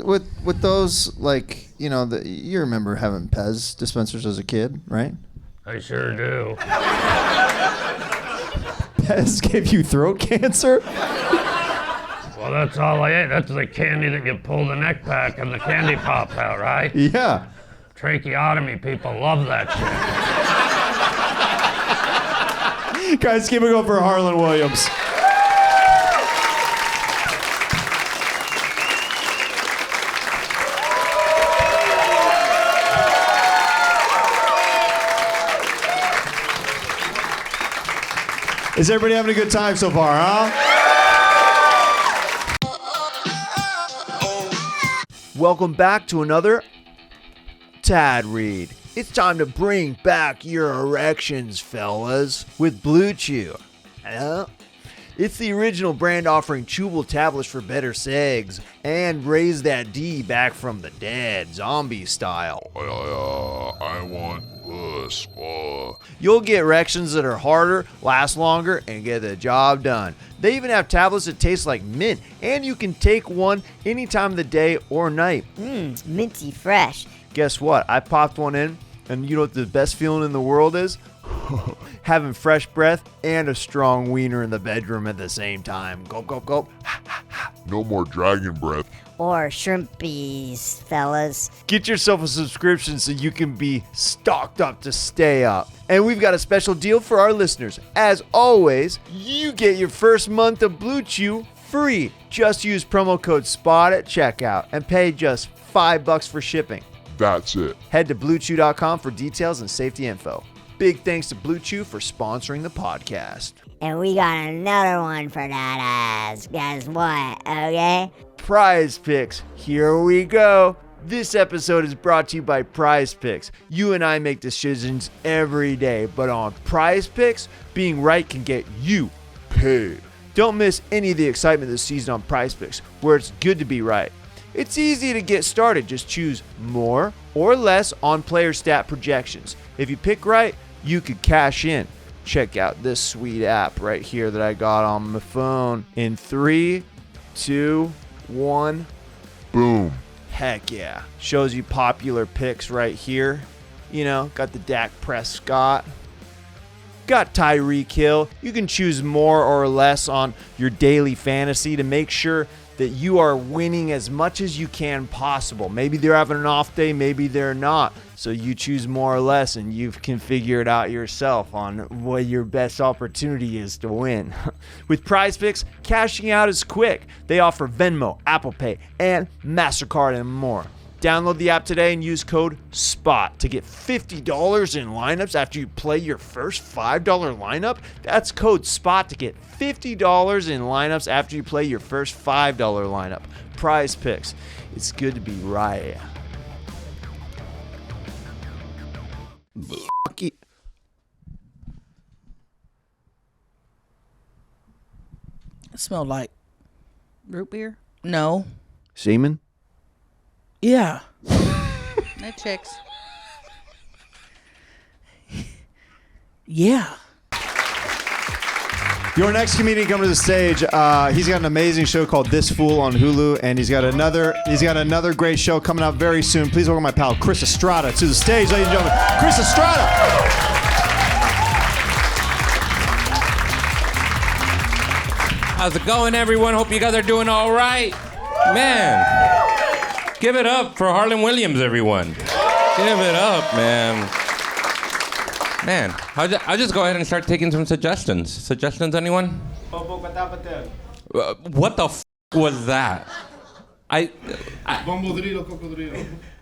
those, like, you know, you remember having Pez dispensers as a kid, right? I sure do. Pez gave you throat cancer? Well, that's all I ate. That's the candy that you pull the neck back and the candy pops out, right? Yeah. Tracheotomy people love that shit. Guys, keep it going for Harland Williams. Is everybody having a good time so far, huh? Welcome back to another Tad Read. It's time to bring back your erections, fellas, with Blue Chew. Hello? It's the original brand offering chewable tablets for better segs and raise that D back from the dead, zombie style. I want this. You'll get erections that are harder, last longer, and get the job done. They even have tablets that taste like mint, and you can take one any time of the day or night. Minty fresh. Guess what? I popped one in, and you know what the best feeling in the world is? Having fresh breath and a strong wiener in the bedroom at the same time. Gulp, gulp, gulp. No more dragon breath. Or shrimpies, fellas. Get yourself a subscription so you can be stocked up to stay up. And we've got a special deal for our listeners. As always, you get your first month of Blue Chew free. Just use promo code SPOT at checkout and pay just $5 for shipping. That's it. Head to BlueChew.com for details and safety info. Big thanks to Blue Chew for sponsoring the podcast. And we got another one for that ass. Guess what, okay? Prize Picks. Here we go. This episode is brought to you by Prize Picks. You and I make decisions every day, but on Prize Picks, being right can get you paid. Don't miss any of the excitement this season on Prize Picks, where it's good to be right. It's easy to get started. Just choose more or less on player stat projections. If you pick right, you could cash in. Check out this sweet app right here that I got on my phone. In 3, 2, 1. Boom. Heck yeah. Shows you popular picks right here. You know, got the Dak Prescott. Got Tyreek Hill. You can choose more or less on your daily fantasy to make sure that you are winning as much as you can possible. Maybe they're having an off day, maybe they're not. So you choose more or less and you can figure it out yourself on what your best opportunity is to win. With Prize Picks, cashing out is quick. They offer Venmo, Apple Pay, and MasterCard and more. Download the app today and use code SPOT to get $50 in lineups after you play your first $5 lineup. That's code SPOT to get $50 in lineups after you play your first $5 lineup. Prize Picks. It's good to be right. Fuck it. It smelled like root beer. No. Semen? Yeah. That checks. Yeah. Your next comedian coming to the stage, he's got an amazing show called This Fool on Hulu, and he's got another great show coming out very soon. Please welcome my pal Chris Estrada to the stage, ladies and gentlemen. Chris Estrada. How's it going, everyone? Hope you guys are doing all right. Man, give it up for Harland Williams, everyone. Give it up, man. Man, I'll just go ahead and start taking some suggestions. Suggestions, anyone? What the f*** was that? Bombodrilo,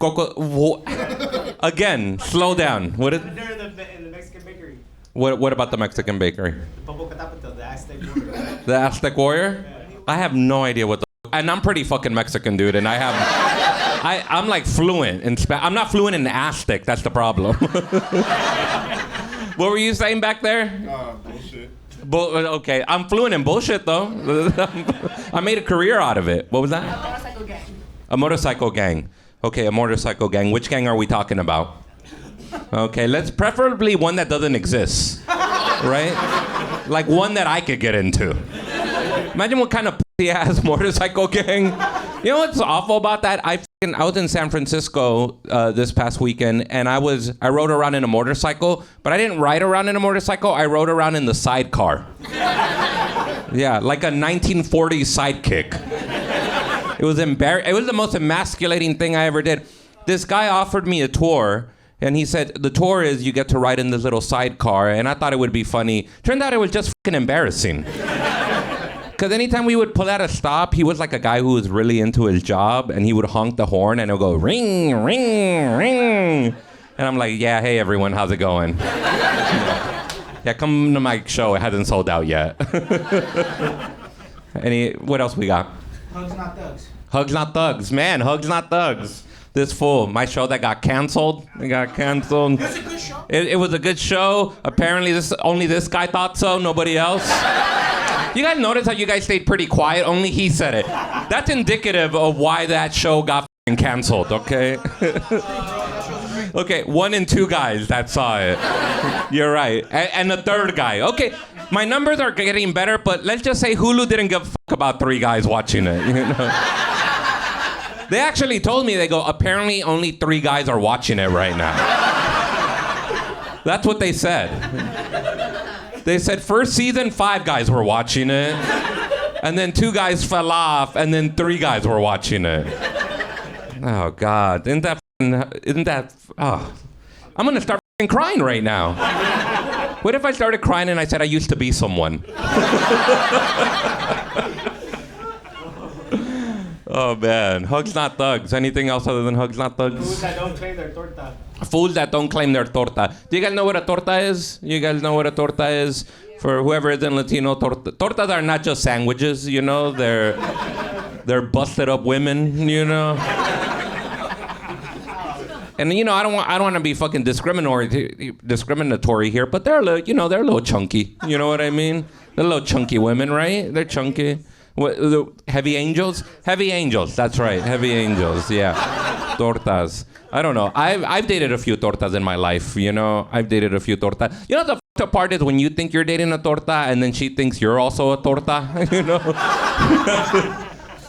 cocodrilo. Again, slow down. What is? They're in the Mexican bakery. What about the Mexican bakery? The Aztec border. The Aztec Warrior? I have no idea what the... And I'm pretty fucking Mexican, dude, and I'm like fluent in Spanish. I'm not fluent in Aztec, that's the problem. What were you saying back there? Bullshit. Okay, I'm fluent in bullshit, though. I made a career out of it. What was that? Motorcycle gang. A motorcycle gang. Okay, a motorcycle gang. Which gang are we talking about? Okay, let's preferably one that doesn't exist, right? Like one that I could get into. Imagine what kind of pussy-ass motorcycle gang. You know what's awful about that? I was in San Francisco this past weekend, and I rode around in a motorcycle, but I didn't ride around in a motorcycle. I rode around in the sidecar. Yeah, like a 1940s sidekick. It was It was the most emasculating thing I ever did. This guy offered me a tour, and he said, the tour is you get to ride in this little sidecar, and I thought it would be funny. Turned out it was just fucking embarrassing. Because anytime we would pull at a stop, he was like a guy who was really into his job, and he would honk the horn, and it would go ring, ring, ring. And I'm like, yeah, hey everyone, how's it going? Yeah, come to my show, it hasn't sold out yet. What else we got? Hugs Not Thugs. Hugs Not Thugs, man, Hugs Not Thugs. This fool, my show that got canceled. It got canceled. It's a good show. It was a good show. Apparently, only this guy thought so, nobody else. You guys notice how you guys stayed pretty quiet? Only he said it. That's indicative of why that show got canceled, okay? Okay, 1 and 2 guys that saw it. You're right. And the third guy. Okay, my numbers are getting better, but let's just say Hulu didn't give a fuck about 3 guys watching it, you know? They actually told me, they go, apparently only 3 guys are watching it right now. That's what they said. They said first season, 5 guys were watching it. And then 2 guys fell off, and then 3 guys were watching it. Oh, God. Isn't that, oh. I'm gonna start crying right now. What if I started crying and I said I used to be someone? Oh, man. Hugs Not Thugs. Anything else other than Hugs Not Thugs? Fools that don't claim their torta. Fools that don't claim their torta. Do you guys know what a torta is? You guys know what a torta is? For whoever isn't Latino, tortas are not just sandwiches, you know? They're busted up women, you know? And you know, I don't want to be fucking discriminatory here, but they're a little chunky. You know what I mean? They're little chunky women, right? They're chunky. What, the heavy angels? Heavy angels, that's right. Heavy angels, yeah. Tortas. I don't know. I've dated a few tortas in my life, you know? I've dated a few tortas. You know, the fucked up part is when you think you're dating a torta and then she thinks you're also a torta, you know?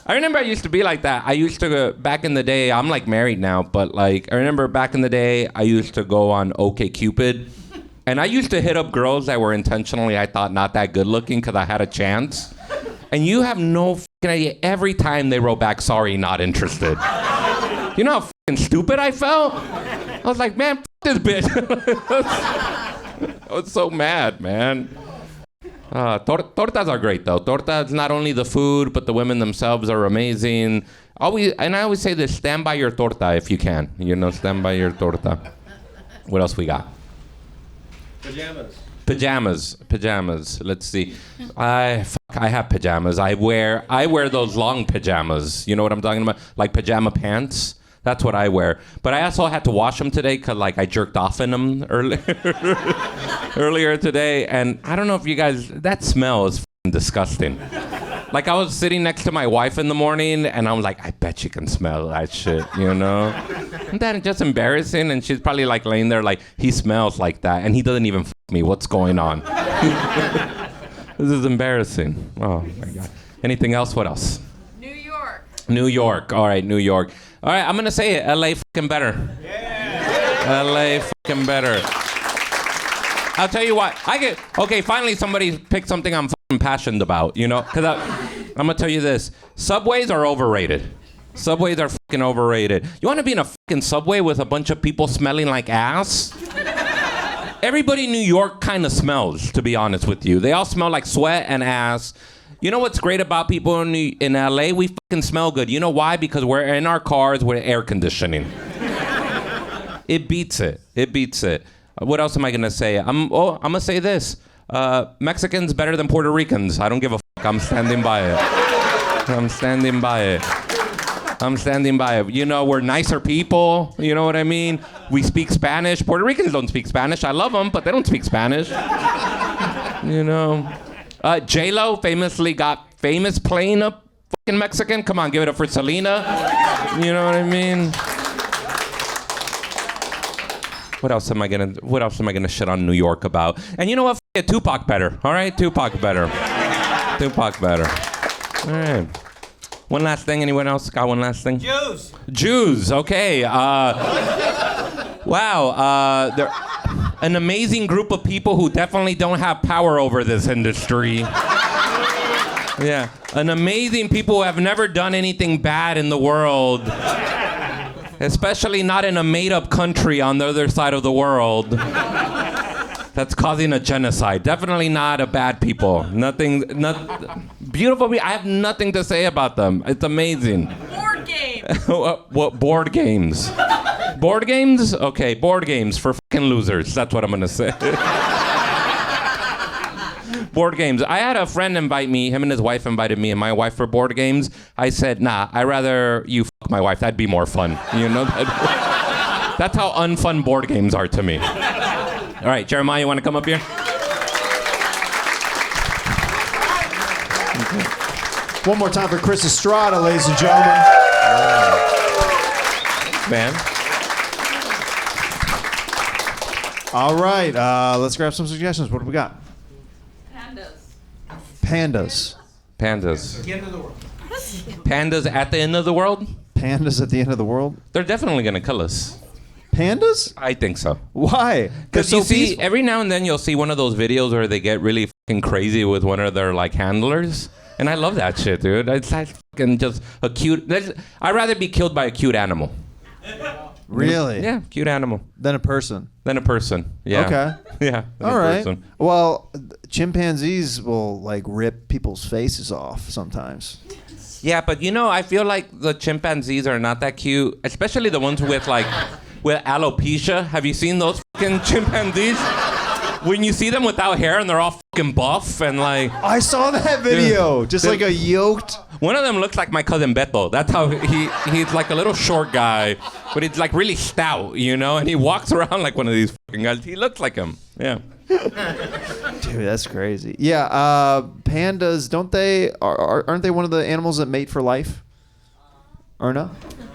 I remember I used to be like that. I used to go, back in the day, I'm like married now, but like, I remember back in the day, I used to go on OkCupid. And I used to hit up girls that were intentionally, I thought, not that good looking because I had a chance. And you have no fucking idea. Every time they wrote back, sorry, not interested. You know how fucking stupid I felt? I was like, man, this bitch. I was so mad, man. Tortas are great, though. Tortas, not only the food, but the women themselves are amazing. I always say this, stand by your torta if you can. You know, stand by your torta. What else we got? Pajamas. Let's see. I have pajamas. I wear those long pajamas. You know what I'm talking about? Like pajama pants. That's what I wear. But I also had to wash them today because like I jerked off in them earlier today. And I don't know if you guys, that smell is disgusting. Like I was sitting next to my wife in the morning and I was like, I bet you can smell that shit, you know? Isn't that just embarrassing? And she's probably like laying there like, he smells like that and he doesn't even f me. What's going on? This is embarrassing. Oh my God. Anything else? What else? New York. All right, New York. All right, I'm going to say it. LA fucking better. Yeah. LA fucking better. I'll tell you what. Okay, finally somebody picked something I'm fucking passionate about, you know? Because I'm going to tell you this. Subways are overrated. Subways are fucking overrated. You want to be in a fucking subway with a bunch of people smelling like ass? Everybody in New York kind of smells, to be honest with you. They all smell like sweat and ass. You know what's great about people in LA? We fucking smell good. You know why? Because we're in our cars with air conditioning. It beats it. What else am I gonna say? I'm gonna say this. Mexicans better than Puerto Ricans. I don't give a fuck. I'm standing by it. I'm standing by it. I'm standing by it. You know, we're nicer people. You know what I mean? We speak Spanish. Puerto Ricans don't speak Spanish. I love them, but they don't speak Spanish. You know. J-Lo famously got famous playing a fucking Mexican. Come on, give it up for Selena. You know what I mean? What else am I gonna shit on New York about? And you know what? F Tupac better. All right, Tupac better. Tupac better. All right. One last thing. Anyone else got one last thing? Jews. Okay. Wow. They're an amazing group of people who definitely don't have power over this industry. Yeah. An amazing people who have never done anything bad in the world. Especially not in a made-up country on the other side of the world that's causing a genocide. Definitely not a bad people. Beautiful people. I have nothing to say about them. It's amazing. Board games. What board games? Board games? Okay, board games for fucking losers. That's what I'm gonna say. Board games. I had a friend invite me, him and his wife invited me and my wife for board games. I said, nah, I'd rather you fuck my wife. That'd be more fun. You know? That's how unfun board games are to me. All right, Jeremiah, you want to come up here? Okay. One more time for Chris Estrada, ladies and gentlemen. Man. All right, let's grab some suggestions. What do we got? Pandas. Pandas. At the end of the world. Pandas at the end of the world? Pandas at the end of the world? They're definitely going to kill us. Pandas? I think so. Why? Because you see, every now and then you'll see one of those videos where they get really fucking crazy with one of their like handlers. And I love that shit, dude. It's like fucking just a cute... I'd rather be killed by a cute animal. Really? Yeah, cute animal. Than a person? Than a person, yeah. Okay. Yeah. All right. Person. Well, chimpanzees will like rip people's faces off sometimes. Yeah, but you know, I feel like the chimpanzees are not that cute, especially the ones with alopecia. Have you seen those fucking chimpanzees? When you see them without hair and they're all fucking buff and like... I saw that video. Just like a yoked... One of them looks like my cousin Beto. That's how he's like a little short guy, but he's like really stout, you know? And he walks around like one of these fucking guys. He looks like him. Yeah. Dude, that's crazy. Yeah, pandas, aren't they one of the animals that mate for life? Or no?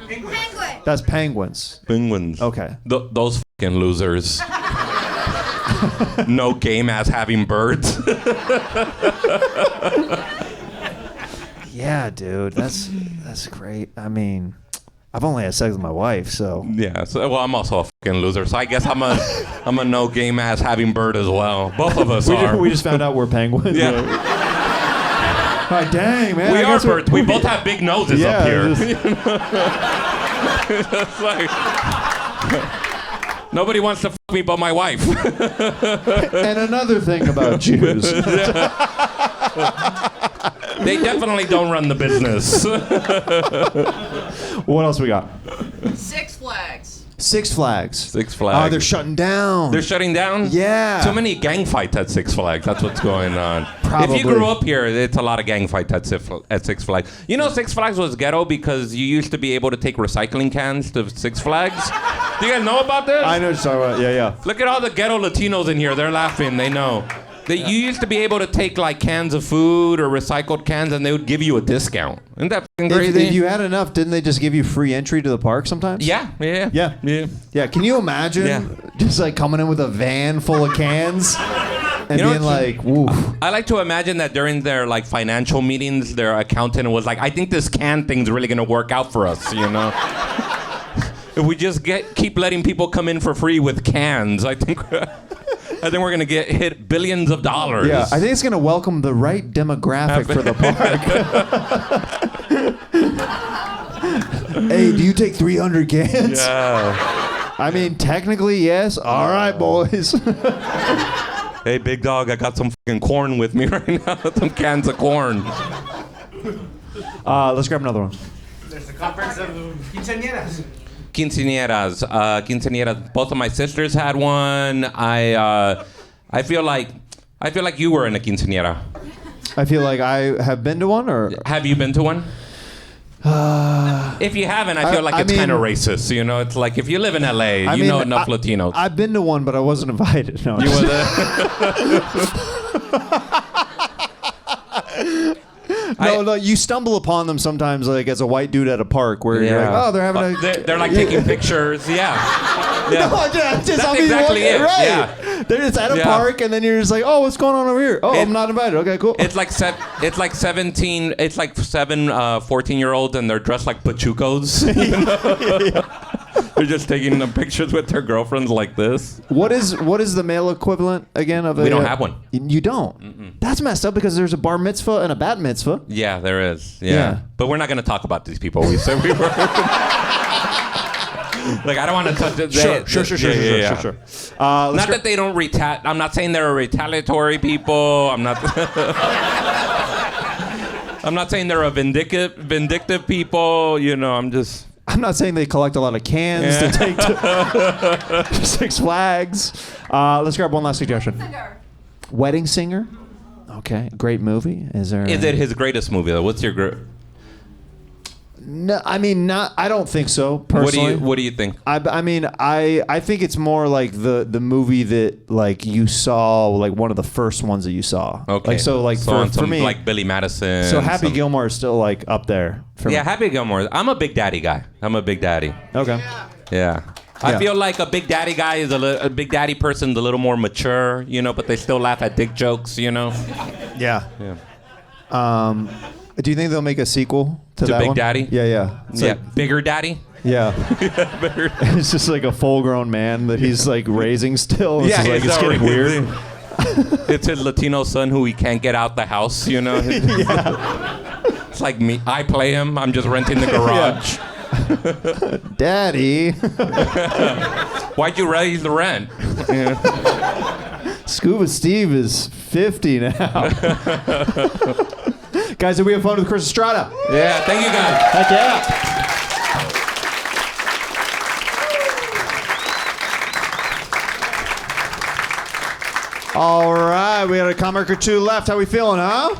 Penguin. That's penguins. Penguins. Okay. Those fucking losers. No game ass having birds. Yeah, dude, that's great. I mean, I've only had sex with my wife, so. Yeah, well, I'm also a fucking loser, so I guess I'm a no game ass having bird as well. Both of us are. We just found out we're penguins. Yeah. Like, dang, man. We are birds. We both have big noses up here. It's like, nobody wants to fuck me but my wife. And another thing about Jews. They definitely don't run the business. What else we got? Six Flags. Six Flags. Six Flags. Oh, they're shutting down. They're shutting down? Yeah. Too many gang fights at Six Flags. That's what's going on. Probably. If you grew up here, it's a lot of gang fights at Six Flags. You know, Six Flags was ghetto because you used to be able to take recycling cans to Six Flags. Do you guys know about this? I know what you're talking about. Yeah. Look at all the ghetto Latinos in here. They're laughing. They know. You used to be able to take like cans of food or recycled cans and they would give you a discount. Isn't that fucking crazy? If you had enough, didn't they just give you free entry to the park sometimes? Yeah. Yeah, can you imagine just like coming in with a van full of cans and being like, woof. I like to imagine that during their like financial meetings, their accountant was like, I think this can thing's really gonna work out for us, you know? If we just keep letting people come in for free with cans, I think we're gonna get hit billions of dollars. Yeah, I think it's gonna welcome the right demographic for the park. Hey, do you take 300 cans? Yeah. I mean, technically, yes. All right, boys. Hey, big dog, I got some fucking corn with me right now. Some cans of corn. Let's grab another one. There's the conference of quinceañeras. Quinceañeras. Quinceañeras. Both of my sisters had one. I feel like you were in a quinceañera. I feel like I have been to one, or have you been to one? If you haven't, I feel like it's kind of racist. You know, it's like if you live in LA, you know enough Latinos. I've been to one, but I wasn't invited. No, you were there. No, you stumble upon them sometimes, like as a white dude at a park, where you're like, oh, they're having they're like taking pictures. Yeah. No, that's exactly it. Right. Yeah. They're just at a park, and then you're just like, oh, what's going on over here? Oh, I'm not invited. Okay, cool. It's like 17. It's like 14-year-olds, and they're dressed like pachucos. They're just taking the pictures with their girlfriends like this. What is the male equivalent again of a? We don't have one. You don't. Mm-mm. That's messed up because there's a bar mitzvah and a bat mitzvah. Yeah, there is. Yeah. But we're not going to talk about these people. We said we were. Like, I don't want to touch it. Sure. Not that they don't I'm not saying they're retaliatory people. I'm not. I'm not saying they're a vindictive people. You know, I'm not saying they collect a lot of cans to take to Six Flags. Let's grab one last suggestion. Wedding Singer. Okay, great movie. Is it his greatest movie though? What's your No, I mean, not. I don't think so. Personally, what do you think? I mean, I think it's more like the movie that like you saw, like one of the first ones that you saw. Okay. Like for me, like Billy Madison. So Happy Gilmore is still like up there. For me. Happy Gilmore. I'm a Big Daddy guy. Okay. Yeah. I feel like a Big Daddy guy is a Big Daddy person's a little more mature, you know, but they still laugh at dick jokes, you know. Yeah. Do you think they'll make a sequel to that Big one? Daddy? Yeah. It's like, Bigger Daddy? Yeah. It's just like a full-grown man that he's like raising still. It's like it's getting weird. It's his Latino son who he can't get out the house, you know. It's like me. I play him. I'm just renting the garage. Daddy. Why'd you raise the rent? Scuba Steve is 50 now. Guys, did we have fun with Chris Estrada? Yeah, thank you guys. Heck yeah. All right, we got a comic or two left. How we feeling, huh?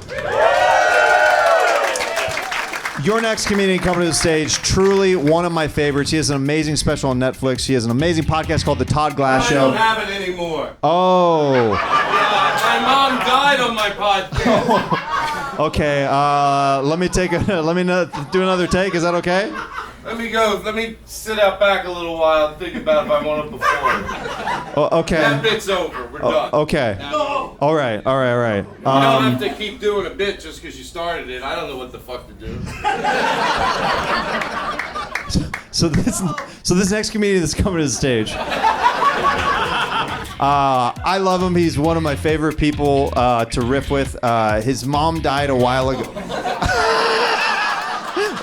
Your next comedian coming to the stage, truly one of my favorites. He has an amazing special on Netflix. He has an amazing podcast called The Todd Glass Show. I don't have it anymore. Oh. My mom died on my podcast. Okay, let me do another take. Is that okay? Let me go. Let me sit out back a little while and think about if I want to perform. Oh, okay. That bit's over. We're done. Okay. No. All right. You don't have to keep doing a bit just because you started it. I don't know what the fuck to do. So this next comedian that's coming to the stage. I love him. He's one of my favorite people to riff with. His mom died a while ago.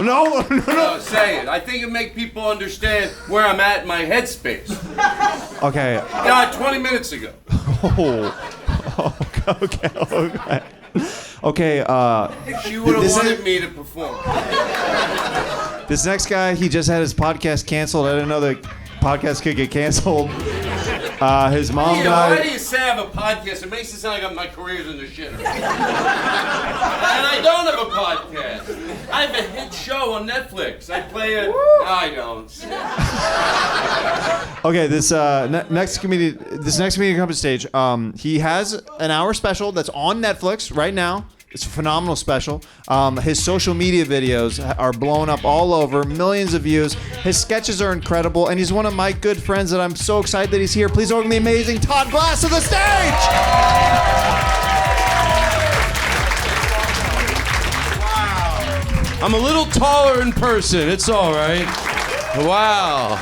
No. Say it. I think it'll make people understand where I'm at in my headspace. Okay. Died 20 minutes ago. Okay. She would have wanted me to perform. This next guy, he just had his podcast canceled. I didn't know the podcast could get canceled. His mom died. Why do you say I have a podcast? It makes it sound like my career's in the shitter. And I don't have a podcast. I have a hit show on Netflix. I play it. No, I don't. Okay, this next comedian comes to stage. He has an hour special that's on Netflix right now. It's a phenomenal special. His social media videos are blowing up all over, millions of views. His sketches are incredible, and he's one of my good friends that I'm so excited that he's here. Please welcome the amazing Todd Glass to the stage! I'm a little taller in person. It's all right. Wow.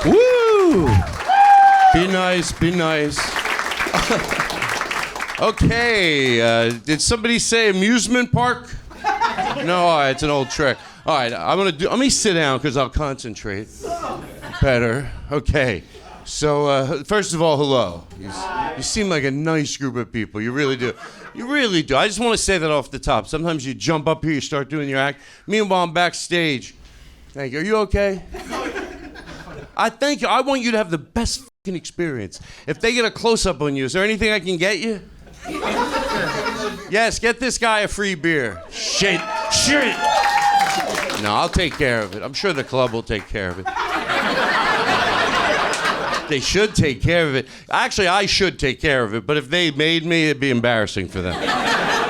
Woo! Be nice. Okay, did somebody say amusement park? No, all right, it's an old trick. All right, let me sit down because I'll concentrate better. Okay, so first of all, hello. You seem like a nice group of people. You really do. I just want to say that off the top. Sometimes you jump up here, you start doing your act. Meanwhile, I'm backstage. Thank you. Are you okay? I thank you. I want you to have the best fucking experience. If they get a close-up on you, is there anything I can get you? Yes, get this guy a free beer. Shit. No, I'll take care of it. I'm sure the club will take care of it. They should take care of it. Actually, I should take care of it, but if they made me, it'd be embarrassing for them.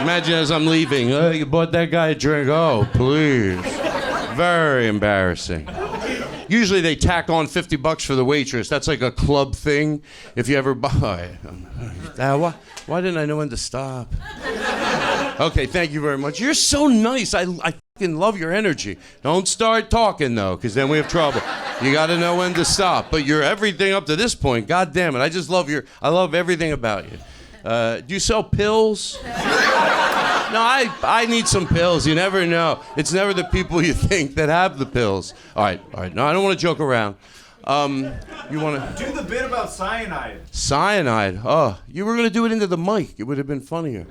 Imagine as I'm leaving, oh, you bought that guy a drink. Oh, please. Very embarrassing. Usually they tack on $50 for the waitress. That's like a club thing. If you ever buy. Why didn't I know when to stop? Okay, thank you very much. You're so nice. I fucking love your energy. Don't start talking though, because then we have trouble. You got to know when to stop. But you're everything up to this point. God damn it. I love everything about you. Do you sell pills? No, I need some pills. You never know. It's never the people you think that have the pills. All right. No, I don't want to joke around. You want to do the bit about cyanide? Cyanide. Oh, you were gonna do it into the mic. It would have been funnier,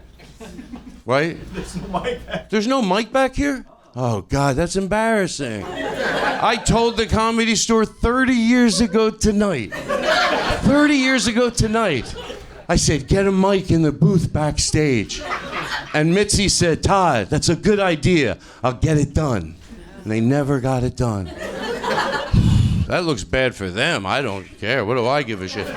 right? There's no mic back. There's no mic back here? Oh God, that's embarrassing. I told the Comedy Store 30 years ago tonight. 30 years ago tonight. I said, get a mic in the booth backstage. And Mitzi said, Todd, that's a good idea. I'll get it done. And they never got it done. That looks bad for them. I don't care. What do I give a shit?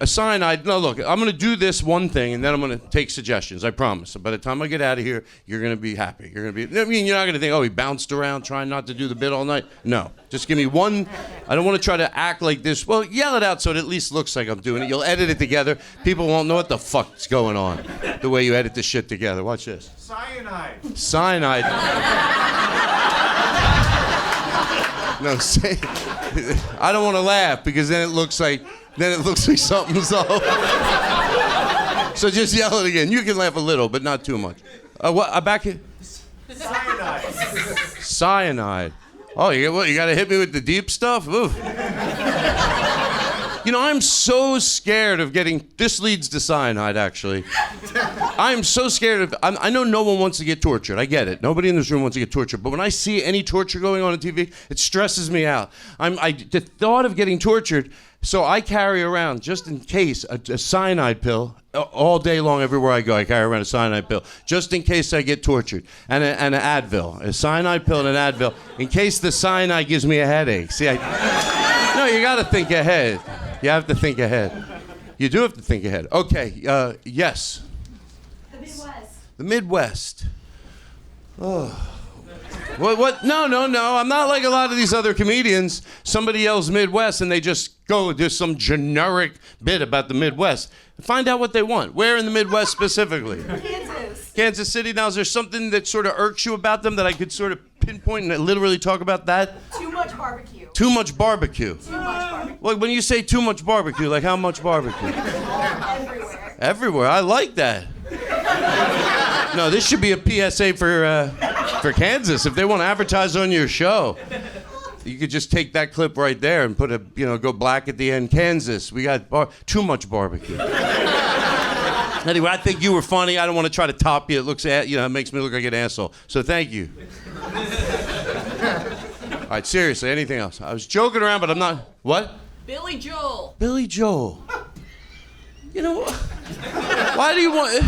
A cyanide. No, look, I'm going to do this one thing, and then I'm going to take suggestions. I promise. By the time I get out of here, you're going to be happy. You're going to be. I mean, you're not going to think, oh, he bounced around trying not to do the bit all night. No, just give me one. I don't want to try to act like this. Well, yell it out so it at least looks like I'm doing it. You'll edit it together. People won't know what the fuck's going on. The way you edit this shit together. Watch this. Cyanide. Cyanide. No, say. I don't want to laugh because then it looks like something's off. So just yell it again. You can laugh a little, but not too much. What? Back here. Cyanide. Cyanide. Oh, you got to hit me with the deep stuff? Oof. You know, I'm so scared of getting... This leads to cyanide, actually. I'm so scared of... I know no one wants to get tortured. I get it. Nobody in this room wants to get tortured. But when I see any torture going on TV, it stresses me out. The thought of getting tortured... So I carry around, just in case, a cyanide pill all day long everywhere I go. I carry around a cyanide pill, just in case I get tortured, and an Advil, a cyanide pill and an Advil, in case the cyanide gives me a headache. See, no, you got to think ahead. You have to think ahead. You do have to think ahead. Okay, yes. The Midwest. The Midwest. Oh. What? No. I'm not like a lot of these other comedians. Somebody yells Midwest and they just go do some generic bit about the Midwest. Find out what they want. Where in the Midwest specifically? Kansas City. Now, is there something that sort of irks you about them that I could sort of pinpoint and literally talk about that? Too much barbecue. Too much barbecue. Too much barbecue. Well, when you say too much barbecue, like how much barbecue? Everywhere. Everywhere. I like that. No, this should be a PSA for Kansas. If they want to advertise on your show, you could just take that clip right there and put go black at the end. Kansas, we got too much barbecue. Anyway, I think you were funny. I don't want to try to top you. It makes me look like an asshole. So thank you. All right, seriously, anything else? I was joking around, but I'm not. What? Billy Joel. Billy Joel. You know what? Why do you want...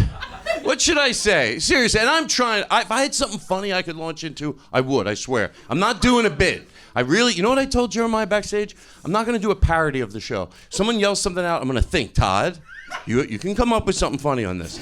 What should I say? Seriously, and I'm trying... If I had something funny I could launch into, I would, I swear. I'm not doing a bit. You know what I told Jeremiah backstage? I'm not going to do a parody of the show. Someone yells something out, I'm going to think, Todd, you can come up with something funny on this.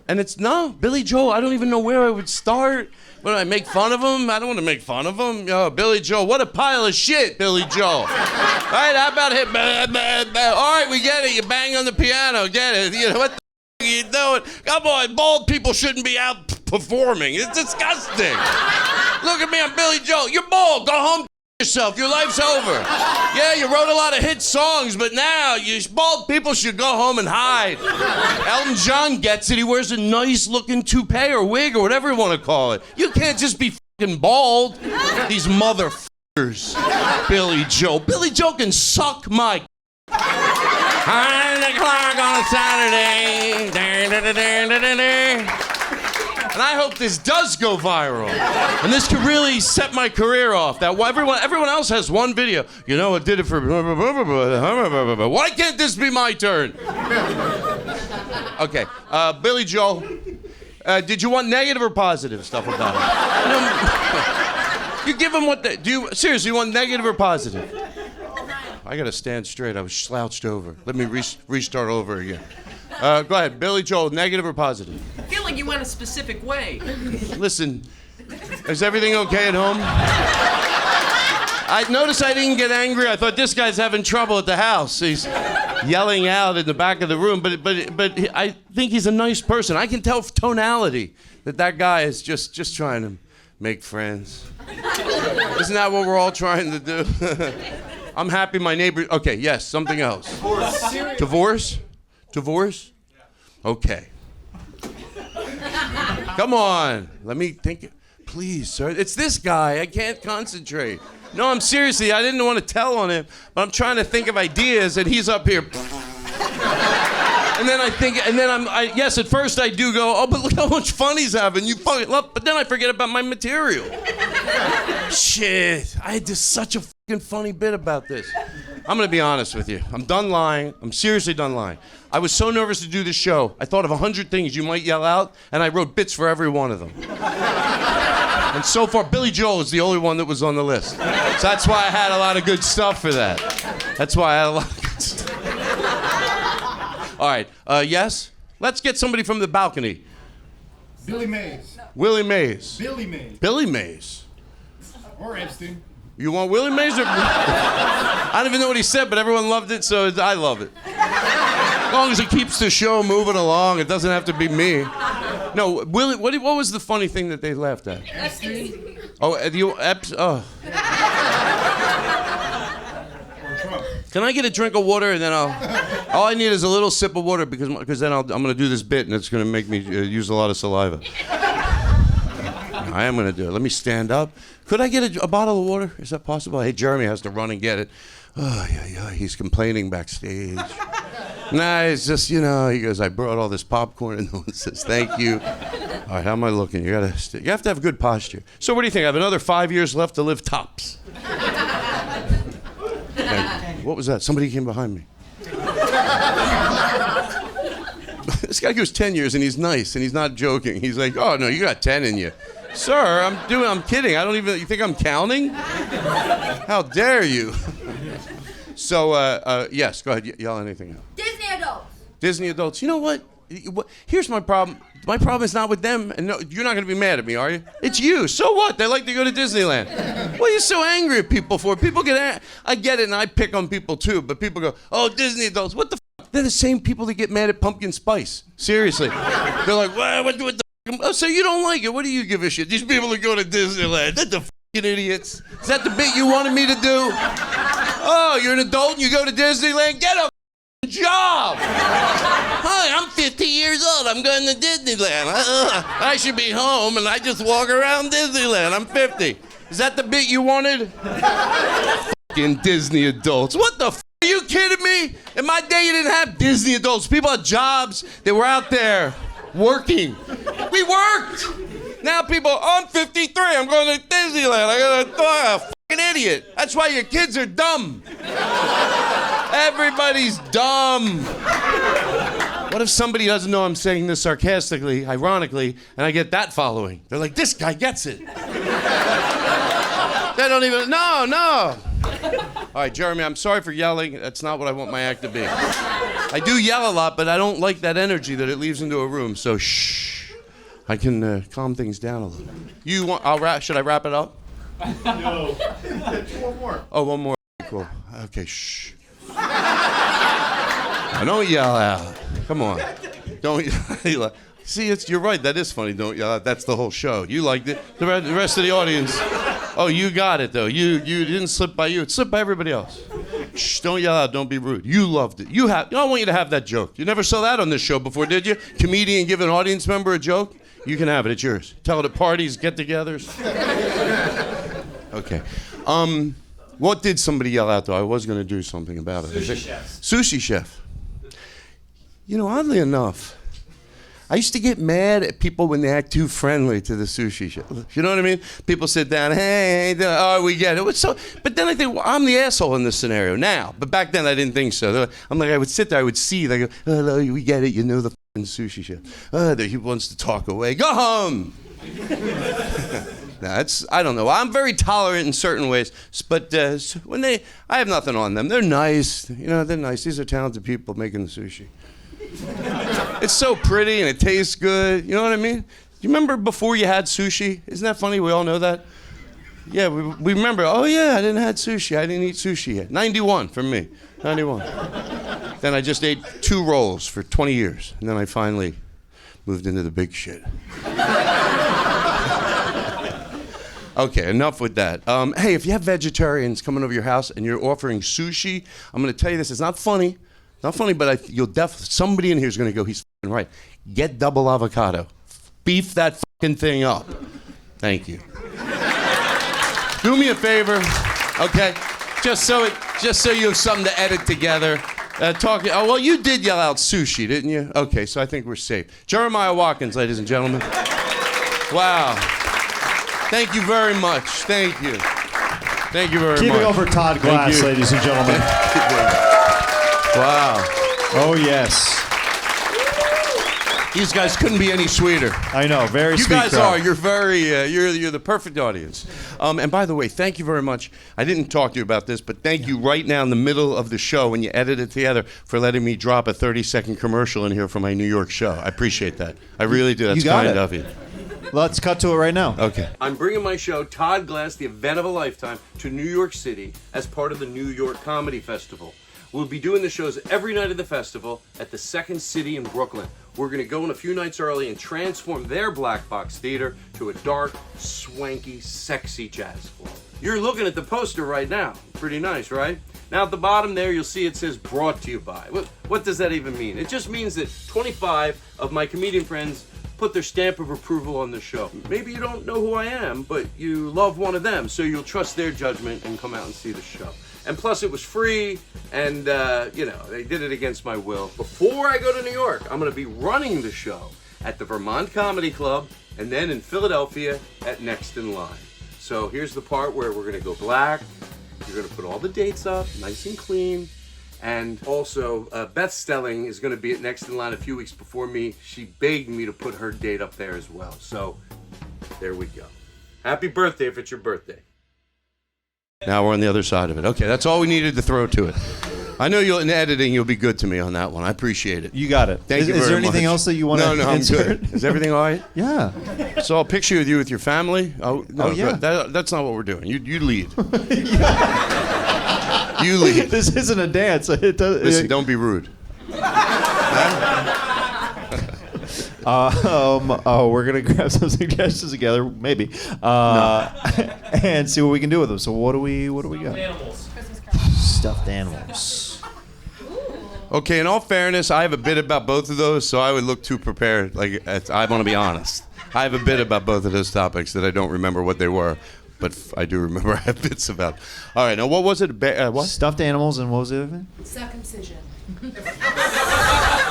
And Billy Joel, I don't even know where I would start. What, do I make fun of him? I don't want to make fun of him. Oh, Billy Joel, what a pile of shit, Billy Joel. All right, how about him? All right, we get it. You bang on the piano, get it. You know, what the you doing? Come on, bald people shouldn't be out performing. It's disgusting. Look at me, I'm Billy Joel. You're bald. Go home yourself. Your life's over. Yeah, you wrote a lot of hit songs, but now you bald people should go home and hide. Elton John gets it. He wears a nice looking toupee or wig or whatever you want to call it. You can't just be fucking bald. These motherfuckers. Billy Joel. Billy Joel can suck my 9 o'clock on a Saturday. And I hope this does go viral. And this could really set my career off. That everyone else has one video. You know, it did it for... Why can't this be my turn? Okay, Billy Joel, did you want negative or positive stuff about it? You give them what they... Seriously, you want negative or positive? I gotta stand straight. I was slouched over. Let me restart over again. Go ahead, Billy Joel, negative or positive? I feel like you went a specific way. Listen, is everything okay at home? I noticed I didn't get angry. I thought this guy's having trouble at the house. He's yelling out in the back of the room, but I think he's a nice person. I can tell tonality that guy is just trying to make friends. Isn't that what we're all trying to do? I'm happy my neighbor... Okay, yes, something else. Divorce? Divorce? Okay. Come on. Let me think. Please, sir. It's this guy. I can't concentrate. No, I'm seriously, I didn't want to tell on him, but I'm trying to think of ideas, and he's up here. And then I think, yes, at first I do go, oh, but look how much fun he's having. You fucking love, but then I forget about my material. Shit, I had just such a fucking funny bit about this. I'm gonna be honest with you. I'm done lying. I'm seriously done lying. I was so nervous to do this show. I thought of 100 things you might yell out, and I wrote bits for every one of them. And so far, Billy Joel is the only one that was on the list. So that's why I had a lot of good stuff for that. That's why I had a lot of good stuff. All right, yes? Let's get somebody from the balcony. Billy Mays. Willie Mays. Billy Mays. Billy Mays. Or Epstein. You want Willie Mays or... I don't even know what he said, but everyone loved it, so I love it. As long as it keeps the show moving along, it doesn't have to be me. No, Willie, what was the funny thing that they laughed at? Epstein. Oh, oh. Can I get a drink of water and then all I need is a little sip of water because then I'm going to do this bit and it's going to make me use a lot of saliva. I am going to do it. Let me stand up. Could I get a bottle of water? Is that possible? Hey, Jeremy has to run and get it. Oh, yeah, he's complaining backstage. Nah, it's just, he goes, I brought all this popcorn and no one says thank you. All right, how am I looking? You have to have good posture. So what do you think? I have another 5 years left to live tops. What was that? Somebody came behind me. This guy goes 10 years and he's nice and he's not joking. He's like, oh no, you got 10 in you. Sir, I'm kidding. You think I'm counting? How dare you? So, yes, go ahead, yell anything out. Disney adults. Disney adults. You know what? Here's my problem. My problem is not with them, and no, you're not going to be mad at me, are you? It's you. So what? They like to go to Disneyland. What are you so angry at people for? People get I get it, and I pick on people too, but people go, oh, Disney adults. What the f***? They're the same people that get mad at pumpkin spice. Seriously. They're like, what the f***? Oh, so you don't like it. What do you give a shit? These people that go to Disneyland, they're the f***ing idiots. Is that the bit you wanted me to do? Oh, you're an adult and you go to Disneyland? Get a job! Hi, I'm 50 years old. I'm going to Disneyland. I should be home and I just walk around Disneyland. I'm 50. Is that the bit you wanted? Fucking Disney adults. What the f***? Are you kidding me? In my day, you didn't have Disney adults. People had jobs. They were out there working. We worked. Now people, I'm 53. I'm going to Disneyland. I got a fucking idiot. That's why your kids are dumb. Everybody's dumb. What if somebody doesn't know I'm saying this sarcastically, ironically, and I get that following? They're like, this guy gets it. They don't even, no. All right, Jeremy, I'm sorry for yelling. That's not what I want my act to be. I do yell a lot, but I don't like that energy that it leaves into a room, so shh. I can calm things down a little. Should I wrap it up? No. One more. Oh, one more. Cool. Okay, shh. Don't yell out. Come on. Don't yell. See, you're right. That is funny. Don't yell out. That's the whole show. You liked it. The rest of the audience. Oh, you got it, though. You didn't slip by you. It slipped by everybody else. Shh, don't yell out. Don't be rude. You loved it. I don't want you to have that joke. You never saw that on this show before, did you? Comedian give an audience member a joke? You can have it. It's yours. Tell it at parties, get-togethers. Okay. What did somebody yell out, though? I was going to do something about it. Sushi chef. Sushi chef. Oddly enough, I used to get mad at people when they act too friendly to the sushi show. You know what I mean? People sit down, hey, oh, we get it. But then I think, well, I'm the asshole in this scenario now. But back then I didn't think so. I'm like, I would sit there, I would see, they go, oh, hello, we get it, you know the f***ing sushi show. Oh, he wants to talk away. Go home! I don't know. I'm very tolerant in certain ways, but when I have nothing on them. They're nice. You know, they're nice. These are talented people making the sushi. It's so pretty and it tastes good. You know what I mean? You remember before you had sushi? Isn't that funny? We all know that. Yeah, we remember. Oh yeah, I didn't have sushi. I didn't eat sushi yet. 91 for me. 91. Then I just ate 2 rolls for 20 years, and then I finally moved into the big shit. Okay, enough with that. Hey, if you have vegetarians coming over your house and you're offering sushi, I'm going to tell you this. It's not funny. Not funny, but somebody in here is going to go, he's f***ing right. Get double avocado. Beef that f***ing thing up. Thank you. Do me a favor, okay? Just so you have something to edit together. Well, you did yell out sushi, didn't you? Okay, so I think we're safe. Jeremiah Watkins, ladies and gentlemen. Wow. Thank you very much. Thank you. Thank you very much. Keep it over Todd Glass, ladies and gentlemen. Wow. Oh, yes. These guys couldn't be any sweeter. I know, very sweet. You guys crowd. are. You're very. You're the perfect audience. And by the way, thank you very much. I didn't talk to you about this, but thank you right now in the middle of the show when you edit it together for letting me drop a 30-second commercial in here for my New York show. I appreciate that. I really do. That's kind of you. Let's cut to it right now. Okay. I'm bringing my show, Todd Glass, the event of a lifetime, to New York City as part of the New York Comedy Festival. We'll be doing the shows every night of the festival at the Second City in Brooklyn. We're going to go in a few nights early and transform their black box theater to a dark, swanky, sexy jazz club. You're looking at the poster right now. Pretty nice, right? Now at the bottom there, you'll see it says brought to you by. What does that even mean? It just means that 25 of my comedian friends put their stamp of approval on the show. Maybe you don't know who I am, but you love one of them, so you'll trust their judgment and come out and see the show. And plus it was free, and they did it against my will. Before I go to New York, I'm gonna be running the show at the Vermont Comedy Club, and then in Philadelphia at Next in Line. So here's the part where we're gonna go black. You're gonna put all the dates up, nice and clean. And also, Beth Stelling is going to be at Next in Line a few weeks before me. She begged me to put her date up there as well. So, there we go. Happy birthday if it's your birthday. Now we're on the other side of it. Okay, that's all we needed to throw to it. I know in editing you'll be good to me on that one. I appreciate it. You got it. Thank you very much. Is there anything else that you want to No, I'm insert? good. Is everything all right? Yeah. So I'll picture with you with your family. Oh yeah. That's not what we're doing. You lead. You lead. This isn't a dance. Listen, don't be rude. We're gonna grab some suggestions together, maybe, and see what we can do with them. So what do we got? Stuffed animals. Okay, in all fairness, I have a bit about both of those, so I would look too prepared. I want to be honest. I have a bit about both of those topics that I don't remember what they were. But I do remember I have bits about. All right, now what was it? What? Stuffed animals, and what was the other thing? Circumcision.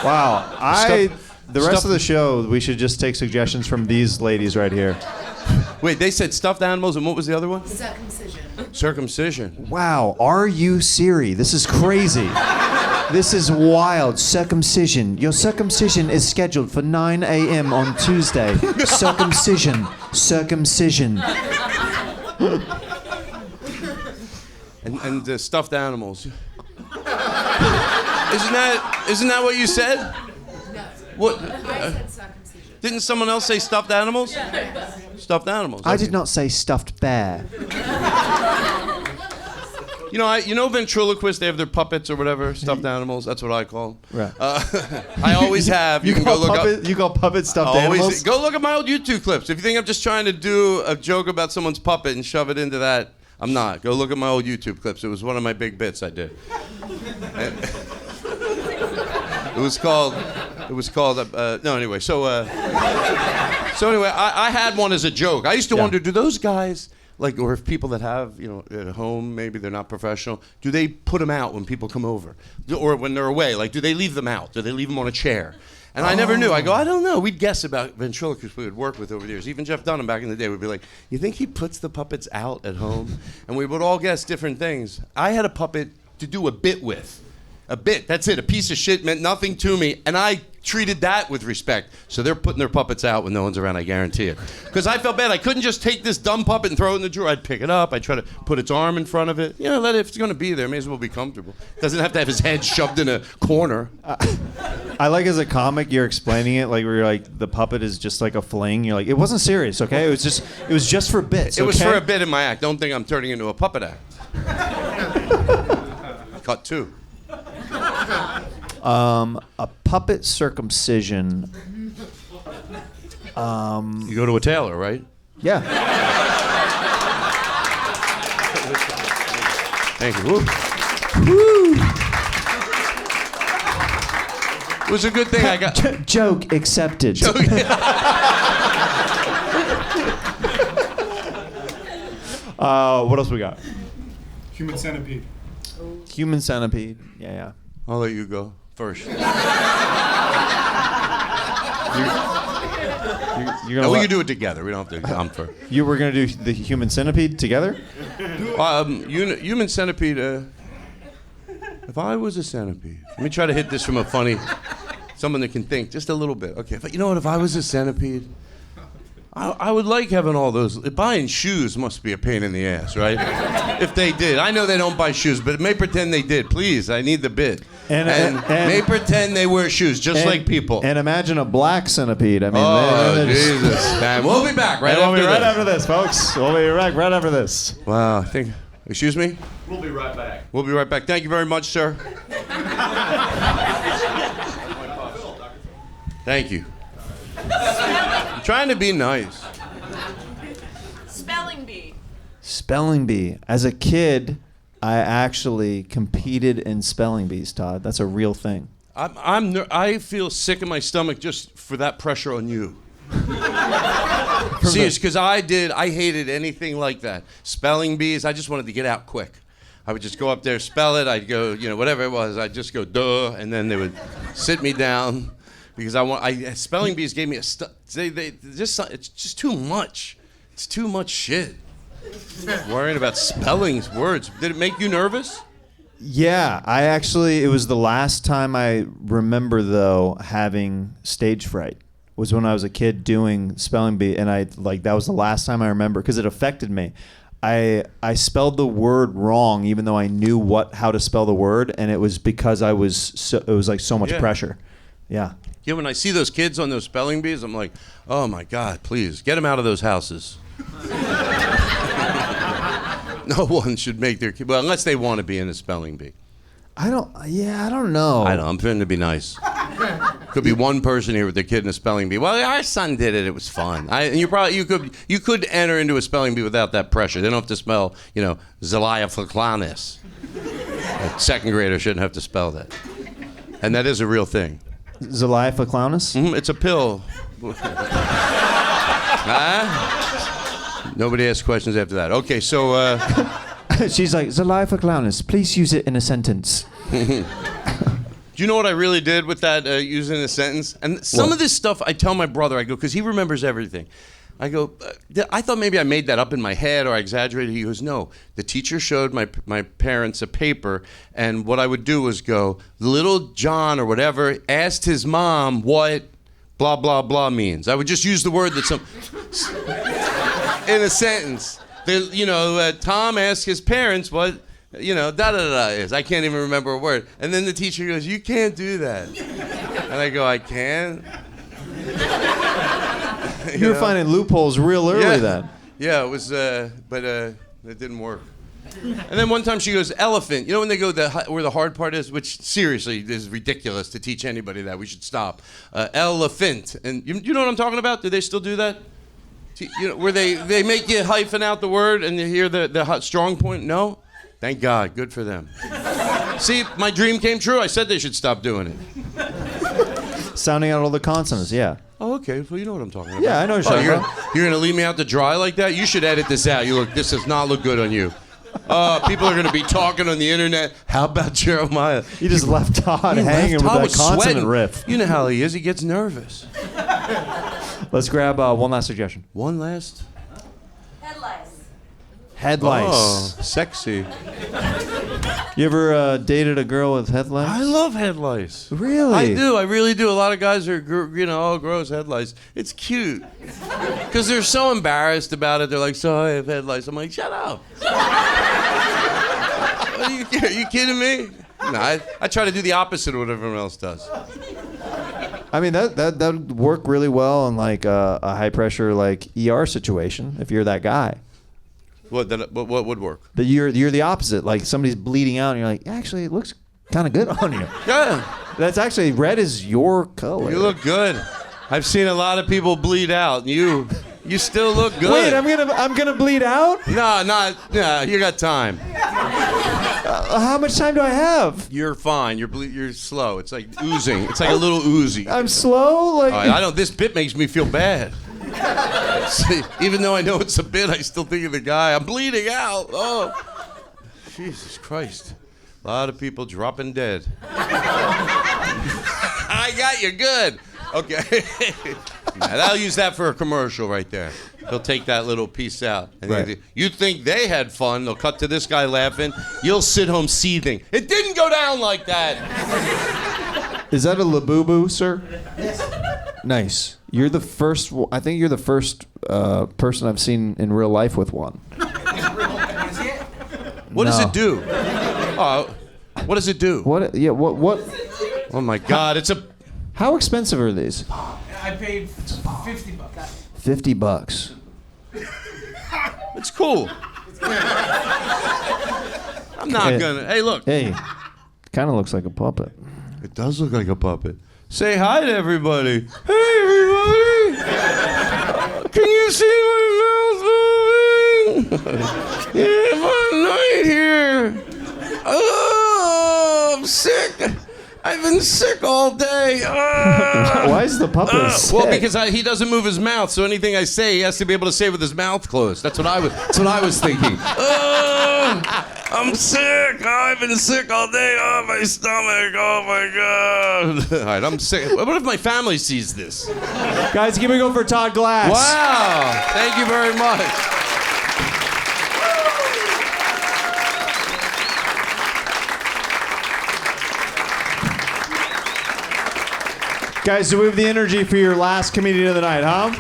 Wow. The rest of the show, we should just take suggestions from these ladies right here. Wait, they said stuffed animals, and what was the other one? Circumcision. Circumcision. Wow, are you Siri? This is crazy. This is wild. Circumcision. Your circumcision is scheduled for 9 a.m. on Tuesday. Circumcision. Circumcision. And the stuffed animals. Isn't that what you said? No. What? I said circumcision. Didn't someone else say stuffed animals? Stuffed animals. I did not say stuffed bear. You know ventriloquists, they have their puppets or whatever, stuffed animals. That's what I call them. Right. I always have. You call puppets stuffed animals? Go look at my old YouTube clips. If you think I'm just trying to do a joke about someone's puppet and shove it into that, I'm not. Go look at my old YouTube clips. It was one of my big bits I did. It was called. No, anyway. So anyway, I had one as a joke. I used to wonder, do those guys, or if people that have, at home, maybe they're not professional, do they put them out when people come over? Or when they're away? Do they leave them out? Do they leave them on a chair? And I never knew. I go, I don't know. We'd guess about ventriloquists we would work with over the years. Even Jeff Dunham back in the day would be like, you think he puts the puppets out at home? And we would all guess different things. I had a puppet to do a bit with. A bit, that's it. A piece of shit meant nothing to me, and I treated that with respect. So they're putting their puppets out when no one's around, I guarantee it. Because I felt bad. I couldn't just take this dumb puppet and throw it in the drawer. I'd pick it up. I'd try to put its arm in front of it. You know, let it, if it's going to be there, may as well be comfortable. Doesn't have to have his head shoved in a corner. I like as a comic, you're explaining it like where you're like, the puppet is just like a fling. You're like, it wasn't serious, okay? It was just for bits, It was okay? for a bit in my act. Don't think I'm turning into a puppet act. Cut two. A puppet circumcision. You go to a tailor, right? Yeah. Thank you. Woo. It was a good thing I got. Joke accepted. What else we got? Human centipede. Human centipede. Yeah. I'll let you go first. You're No, we can do it together. We don't have to come first. You were gonna do the human centipede together? Human centipede. If I was a centipede, let me try to hit this from a funny, someone that can think just a little bit. Okay, but you know what? If I was a centipede, I would like having all those. Buying shoes must be a pain in the ass, right? If they did, I know they don't buy shoes, but may pretend they did. Please, I need the bit. And may pretend they wear shoes, just like people. And imagine a black centipede. I mean, oh Jesus! Man, we'll be back right after this. Right after this, folks. We'll be right after this. Wow, I think. Excuse me? We'll be right back. We'll be right back. Thank you very much, sir. Thank you. I'm trying to be nice. Spelling bee. Spelling bee. As a kid, I actually competed in spelling bees, Todd. That's a real thing. I feel sick in my stomach just for that pressure on you. Serious, because I hated anything like that. Spelling bees, I just wanted to get out quick. I would just go up there, spell it, I'd go, whatever it was, I'd just go, duh, and then they would sit me down because spelling bees gave me it's just too much. It's too much shit. Worrying about spellings, words. Did it make you nervous? Yeah, it was the last time I remember, though, having stage fright. Was when I was a kid doing spelling bee, and that was the last time I remember because it affected me. I spelled the word wrong even though I knew how to spell the word, and it was because it was like so much pressure. Yeah. Yeah, when I see those kids on those spelling bees, I'm like, oh my God, please get them out of those houses. No one should make their kid, unless they want to be in a spelling bee. I don't know. I'm trying to be nice. Could be one person here with their kid in a spelling bee. Well, our son did it. It was fun. You could enter into a spelling bee without that pressure. They don't have to spell, Zelaya Flaklanis. A second grader shouldn't have to spell that. And that is a real thing. Zelaya Flaklanis? Mm-hmm, it's a pill. Nobody asks questions after that. Okay, so... She's like, Zelaya Flaklanis, please use it in a sentence. Do you know what I really did with that, using a sentence? And some of this stuff I tell my brother, I go, because he remembers everything. I go, I thought maybe I made that up in my head or I exaggerated. He goes, no. The teacher showed my parents a paper, and what I would do was go, little John or whatever asked his mom what blah, blah, blah means. I would just use the word that in a sentence. Tom asked his parents what, da-da-da is. I can't even remember a word. And then the teacher goes, you can't do that. And I go, I can? You were finding loopholes real early then. Yeah, it was, but it didn't work. And then one time she goes, elephant. You know when they go where the hard part is? Which, seriously, is ridiculous to teach anybody that. We should stop. Elephant. And you know what I'm talking about? Do they still do that? Where they make you hyphen out the word and you hear the strong point? No? Thank God. Good for them. See, my dream came true. I said they should stop doing it. Sounding out all the consonants, yeah. Oh, okay. Well, you know what I'm talking about. Yeah, I know what you're talking about. You're going to leave me out to dry like that? You should edit this out. This does not look good on you. People are gonna be talking on the internet. How about Jeremiah? You just left Todd hanging with that consonant riff. You know how he is. He gets nervous. Let's grab one last suggestion. One last. Head lice. Oh, sexy. You ever dated a girl with head lice? I love head lice. Really? I do. I really do. A lot of guys are, gross head lice. It's cute. Because they're so embarrassed about it. They're like, so I have head lice. I'm like, shut up. Are you kidding me? No, I try to do the opposite of what everyone else does. I mean, that would work really well in like a high pressure like ER situation if you're that guy. What would work? That you're the opposite. Like somebody's bleeding out, and you're like, actually, it looks kind of good on you. Yeah. That's actually red is your color. You look good. I've seen a lot of people bleed out. You still look good. Wait, I'm gonna bleed out? No, you got time. How much time do I have? You're fine. You're slow. It's like oozing. It's like a little oozy. I'm slow. Like I don't. This bit makes me feel bad. See, even though I know it's a bit, I still think of the guy. I'm bleeding out. Oh, Jesus Christ! A lot of people dropping dead. I got you good. Okay. I'll use that for a commercial right there. They'll take that little piece out. And right. You think they had fun. They'll cut to this guy laughing. You'll sit home seething. It didn't go down like that. Is that a labubu, sir? Yes. Nice. You're the first. I think you're the first person I've seen in real life with one. What does it do? What does it do? What? Yeah. What? Oh my God! It's a. How expensive are these? I paid $50. $50. It's cool. I'm not gonna. Hey, look. Hey, kind of looks like a puppet. It does look like a puppet. Say hi to everybody. Hey, everybody. Can you see my mouth moving? Yeah, my night here. Oh, I'm sick. I've been sick all day. Why is the puppet sick? Well, because he doesn't move his mouth, so anything I say, he has to be able to say with his mouth closed. That's what I was thinking. I'm sick. I've been sick all day. Oh, my stomach. Oh, my God. All right, I'm sick. What if my family sees this? Guys, give me a go for Todd Glass. Wow. Thank you very much. Guys, do we have the energy for your last comedian of the night, huh?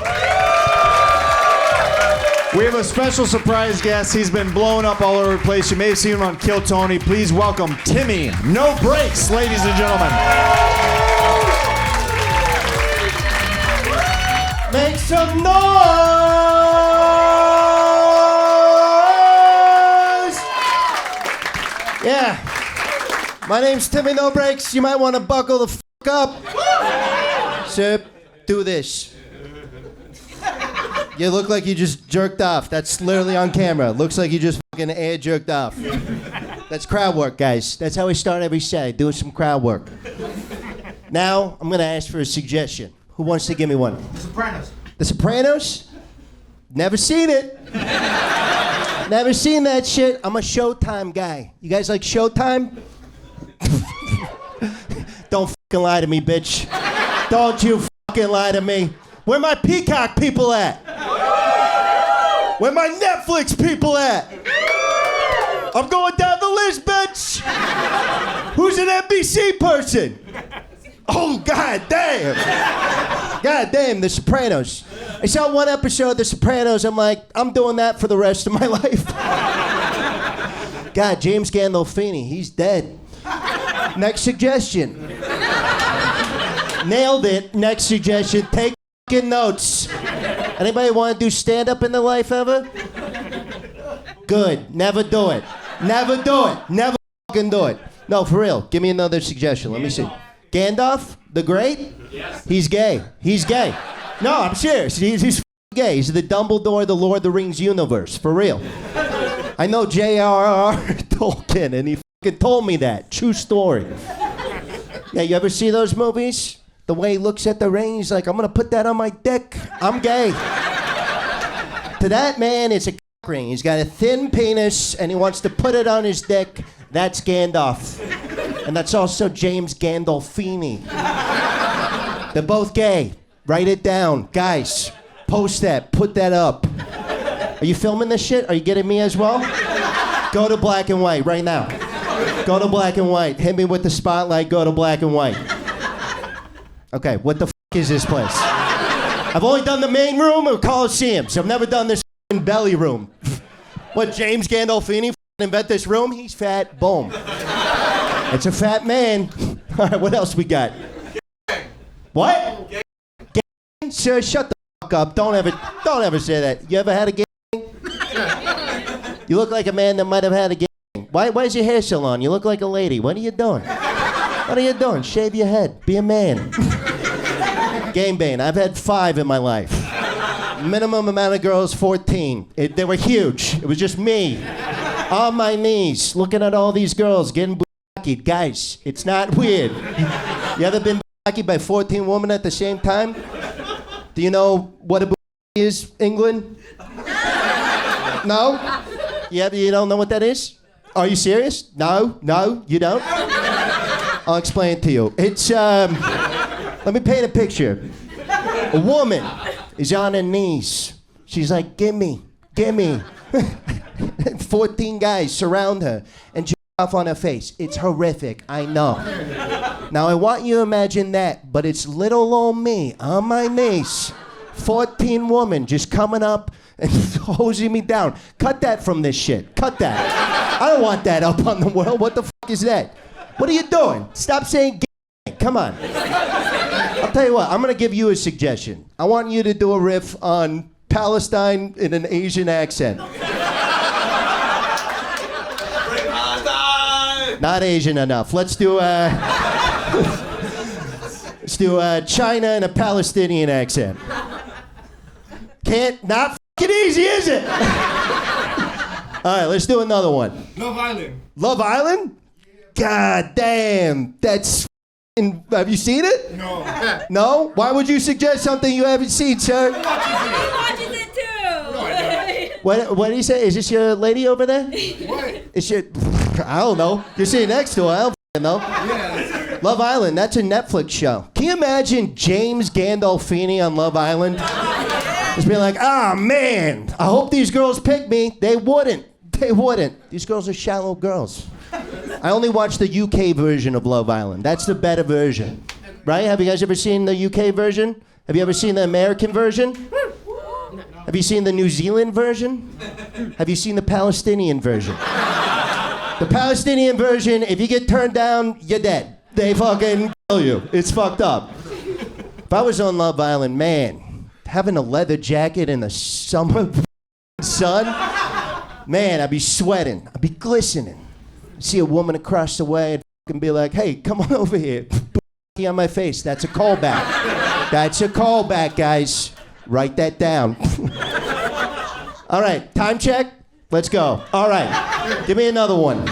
We have a special surprise guest. He's been blowing up all over the place. You may have seen him on Kill Tony. Please welcome Timmy No Breaks, ladies and gentlemen. Make some noise! Yeah. My name's Timmy No Breaks. You might want to buckle the f*** up. Sir, do this. You look like you just jerked off. That's literally on camera. Looks like you just fucking air jerked off. That's crowd work, guys. That's how we start every set, doing some crowd work. Now, I'm gonna ask for a suggestion. Who wants to give me one? The Sopranos. The Sopranos? Never seen it. Never seen that shit. I'm a Showtime guy. You guys like Showtime? Don't fucking lie to me, bitch. Don't you fucking lie to me. Where my Peacock people at? Where my Netflix people at? I'm going down the list, bitch. Who's an NBC person? Oh, god damn. God damn, The Sopranos. I saw one episode of The Sopranos. I'm like, I'm doing that for the rest of my life. God, James Gandolfini, he's dead. Next suggestion. Nailed it. Next suggestion. Take fucking notes. Anybody want to do stand-up in their life ever? Good. Never do it. Never do it. Never fucking do it. No, for real. Give me another suggestion. Let me see. Gandalf, the Great? Yes. He's gay. He's gay. No, I'm serious. He's gay. He's the Dumbledore of the Lord of the Rings universe. For real. I know J.R.R. Tolkien, and he fucking told me that. True story. Yeah, you ever see those movies? The way he looks at the ring, he's like, I'm gonna put that on my dick. I'm gay. To that man, it's a ring. He's got a thin penis and he wants to put it on his dick. That's Gandalf. And that's also James Gandolfini. They're both gay. Write it down. Guys, post that. Put that up. Are you filming this shit? Are you getting me as well? Go to black and white right now. Go to black and white. Hit me with the spotlight. Go to black and white. Okay, what the f*** is this place? I've only done the main room or Coliseums. I've never done this belly room. What, James Gandolfini invent this room? He's fat. Boom. It's a fat man. All right, what else we got? What? Gang? Sir, shut the fuck up. Don't ever say that. You ever had a gang? You look like a man that might have had a gang. Why is your hair so long? You look like a lady. What are you doing? What are you doing? Shave your head. Be a man. Gangbang. I've had 5 in my life. Minimum amount of girls, 14. They were huge. It was just me. On my knees, looking at all these girls, getting buckied. Guys, it's not weird. You ever been buckied by 14 women at the same time? Do you know what a bucky is, England? No? You don't know what that is? Are you serious? No, you don't? I'll explain it to you. It's, let me paint a picture. A woman is on her knees. She's like, gimme. 14 guys surround her and jerk off on her face. It's horrific, I know. Now I want you to imagine that, but it's little old me on my knees. 14 women just coming up and hosing me down. Cut that from this shit. Cut that. I don't want that up on the world. What the fuck is that? What are you doing? Stop saying gay. Come on. I'll tell you what, I'm going to give you a suggestion. I want you to do a riff on Palestine in an Asian accent. Not Asian enough. Let's do China in a Palestinian accent. Not fucking easy, is it? All right, let's do another one. Love Island. Love Island? God damn, that's f***ing, have you seen it? No. No? Why would you suggest something you haven't seen, sir? He watches it too. What do you say? Is this your lady over there? What? Is your, I don't know. You're sitting next to her. I don't f***ing know. Yeah. Love Island, that's a Netflix show. Can you imagine James Gandolfini on Love Island? Just being like, man, I hope these girls pick me. They wouldn't. These girls are shallow girls. I only watched the UK version of Love Island. That's the better version. Right? Have you guys ever seen the UK version? Have you ever seen the American version? Have you seen the New Zealand version? Have you seen the Palestinian version? The Palestinian version, if you get turned down, you're dead. They fucking kill you. It's fucked up. If I was on Love Island, man, having a leather jacket in the summer sun, man, I'd be sweating. I'd be glistening. See a woman across the way and be like, hey, come on over here. On my face. That's a callback. That's a callback, guys. Write that down. All right, time check. Let's go. All right, give me another one.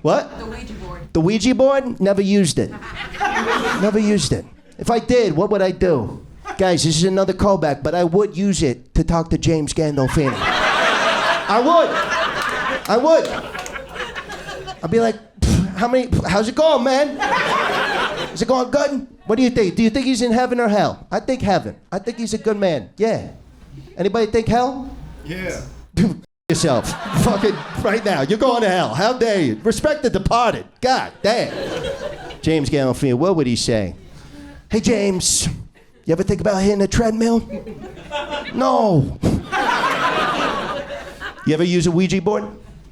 What? The Ouija board. The Ouija board? Never used it. Never used it. If I did, what would I do? Guys, this is another callback, but I would use it to talk to James Gandolfini. I would. I'd be like, how's it going, man? Is it going good? What do you think? Do you think he's in heaven or hell? I think heaven. I think he's a good man. Yeah. Anybody think hell? Yeah. Yourself. Fucking right now. You're going to hell. How dare you? Respect the departed. God damn. James Gandolfini, what would he say? Hey, James, you ever think about hitting a treadmill? No. You ever use a Ouija board?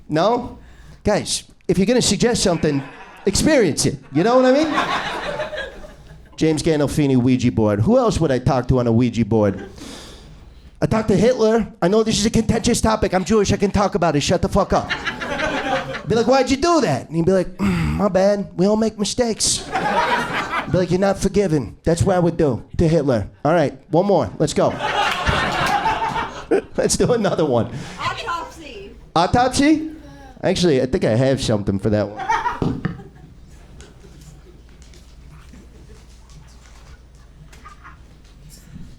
No? Guys, if you're going to suggest something, experience it. You know what I mean? James Gandolfini, Ouija board. Who else would I talk to on a Ouija board? I talked to Hitler. I know this is a contentious topic. I'm Jewish. I can talk about it. Shut the fuck up. Be like, why'd you do that? And he'd be like, my bad. We all make mistakes. Be like, you're not forgiven. That's what I would do to Hitler. All right, one more. Let's go. Let's do another one. Autopsy. Autopsy? Actually, I think I have something for that one.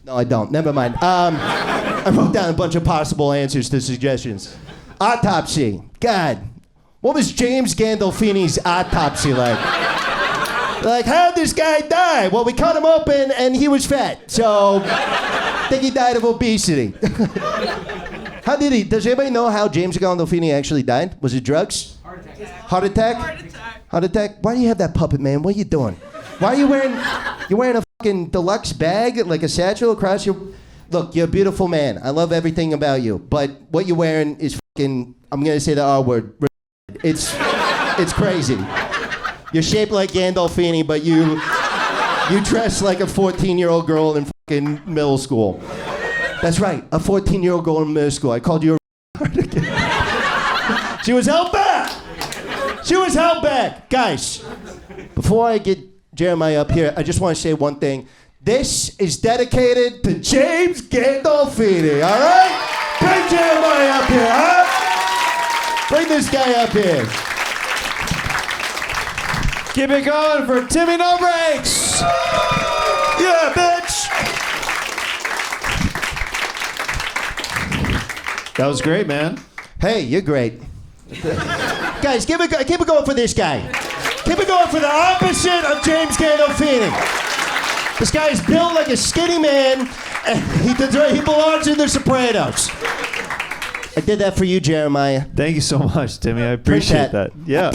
No, I don't. Never mind. I wrote down a bunch of possible answers to suggestions. Autopsy. God, what was James Gandolfini's autopsy like? Like, how'd this guy die? Well, we cut him open and he was fat. So, I think he died of obesity. How did he? Does anybody know how James Gandolfini actually died? Was it drugs? Heart attack. Heart attack? Heart attack. Heart attack? Why do you have that puppet, man? What are you doing? Why are you wearing a fucking deluxe bag, like a satchel across your... Look, you're a beautiful man. I love everything about you. But what you're wearing is fucking... I'm going to say the R word. It's crazy. You're shaped like Gandolfini, but you dress like a 14-year-old girl in fucking middle school. That's right, a 14-year-old girl in middle school. I called you a She was held back. She was held back. Guys, before I get Jeremiah up here, I just want to say one thing. This is dedicated to James Gandolfini, all right? Bring Jeremiah up here, huh? Bring this guy up here. Keep it going for Timmy No Breaks. Yeah, bitch. That was great, man. Hey, you're great. Guys, keep it going for this guy. Keep it going for the opposite of James Gandolfini. This guy's built like a skinny man, and he belongs in the Sopranos. I did that for you, Jeremiah. Thank you so much, Timmy. I appreciate that. Yeah.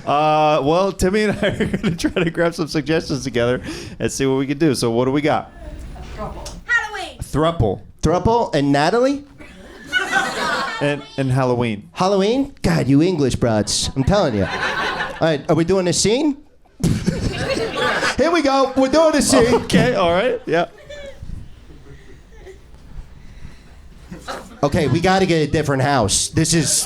Well, Timmy and I are going to try to grab some suggestions together and see what we can do. So what do we got? Halloween. Thruple. Thruple and Natalie? And Halloween. Halloween? God, you English broads. I'm telling you. All right, are we doing a scene? Here we go. We're doing a scene. Okay, all right. Yeah. Okay, we got to get a different house. This is...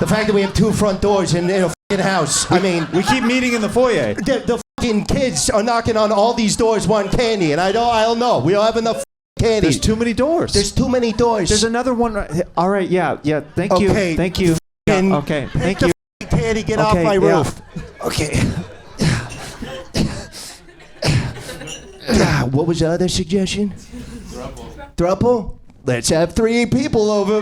The fact that we have 2 front doors in a fucking house. I mean... We keep meeting in the foyer. The fucking kids are knocking on all these doors wanting candy, and I don't know. We don't have enough candy. There's too many doors. There's too many doors. There's another one right here. All right, yeah. Thank you. Thank you. Yeah, okay, thank you. Candy, get off my roof. Okay. What was the other suggestion? Thruple. Let's have 3 people over.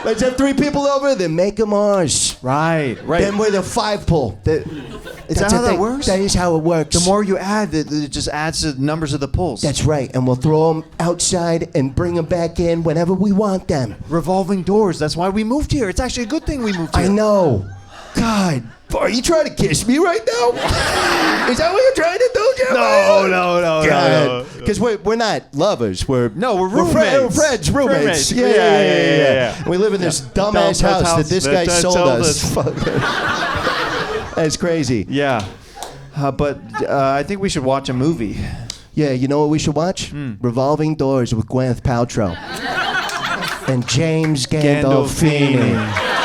Let's have 3 people over, then make them ours. Right. Then we're the 5-pull. Is that how that works? That is how it works. The more you add, it just adds to the numbers of the pulls. That's right, and we'll throw them outside and bring them back in whenever we want them. Revolving doors. That's why we moved here. It's actually a good thing we moved here. I know. God, are you trying to kiss me right now? Is that what you're trying to do, Jeremiah? No. Because we're not lovers. We're roommates. We're friends, roommates. Yeah. We live in this dumbass house that this guy sold us. That's crazy. Yeah. But I think we should watch a movie. Yeah, you know what we should watch? Revolving Doors with Gwyneth Paltrow. And James Gandolfini.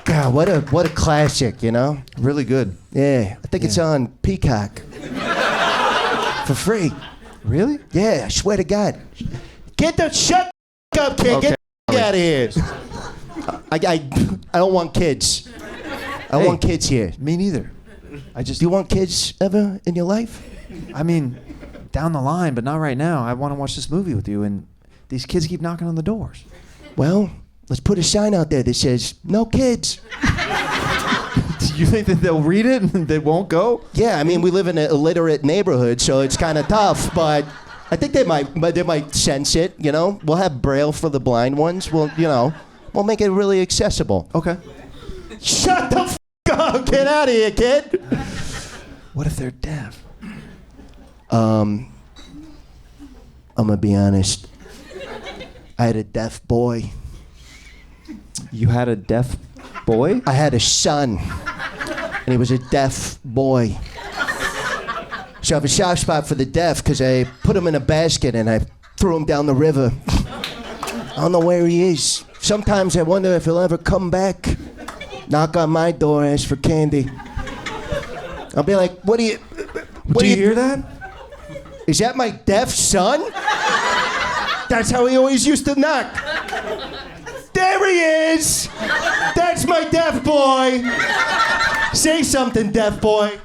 God, what a classic, you know? Really good. Yeah, I think it's on Peacock. For free. Really? Yeah, I swear to God. Shut the up, kid. Okay. Get the out of here. I don't want kids. I don't want kids here. Me neither. Do you want kids ever in your life? I mean, down the line, but not right now. I want to watch this movie with you, and these kids keep knocking on the doors. Well, let's put a sign out there that says, no kids. Do you think that they'll read it and they won't go? Yeah, I mean, we live in an illiterate neighborhood, so it's kind of tough, but I think they might sense it, you know? We'll have Braille for the blind ones. We'll make it really accessible. Okay. Shut the f*** up! Get out of here, kid! What if they're deaf? I'm gonna be honest. I had a deaf boy. You had a deaf boy? I had a son, and he was a deaf boy. So I have a soft spot for the deaf because I put him in a basket and I threw him down the river. I don't know where he is. Sometimes I wonder if he'll ever come back. Knock on my door, ask for candy. I'll be like, what do you... Do you hear that? Is that my deaf son? That's how he always used to knock. There he is! That's my deaf boy! Say something, deaf boy.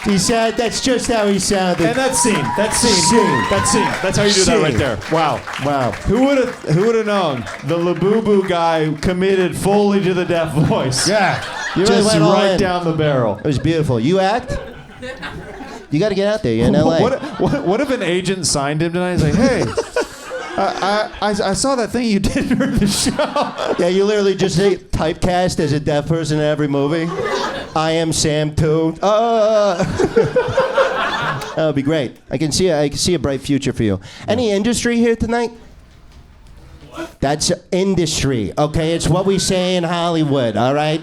He said that's just how he sounded. And that scene. That's how you do that right there. Wow. Wow. Who would have known the Labubu guy committed fully to the deaf voice? Yeah. You really Just went all right in. down the barrel. It was beautiful. You act? You got to get out there. You're in LA. What if an agent signed him tonight? He's like, hey, I saw that thing you did during the show. Yeah, you literally just typecast as a deaf person in every movie. I am Sam too. That would be great. I can see a bright future for you. Any industry here tonight? That's industry, okay? It's what we say in Hollywood, all right?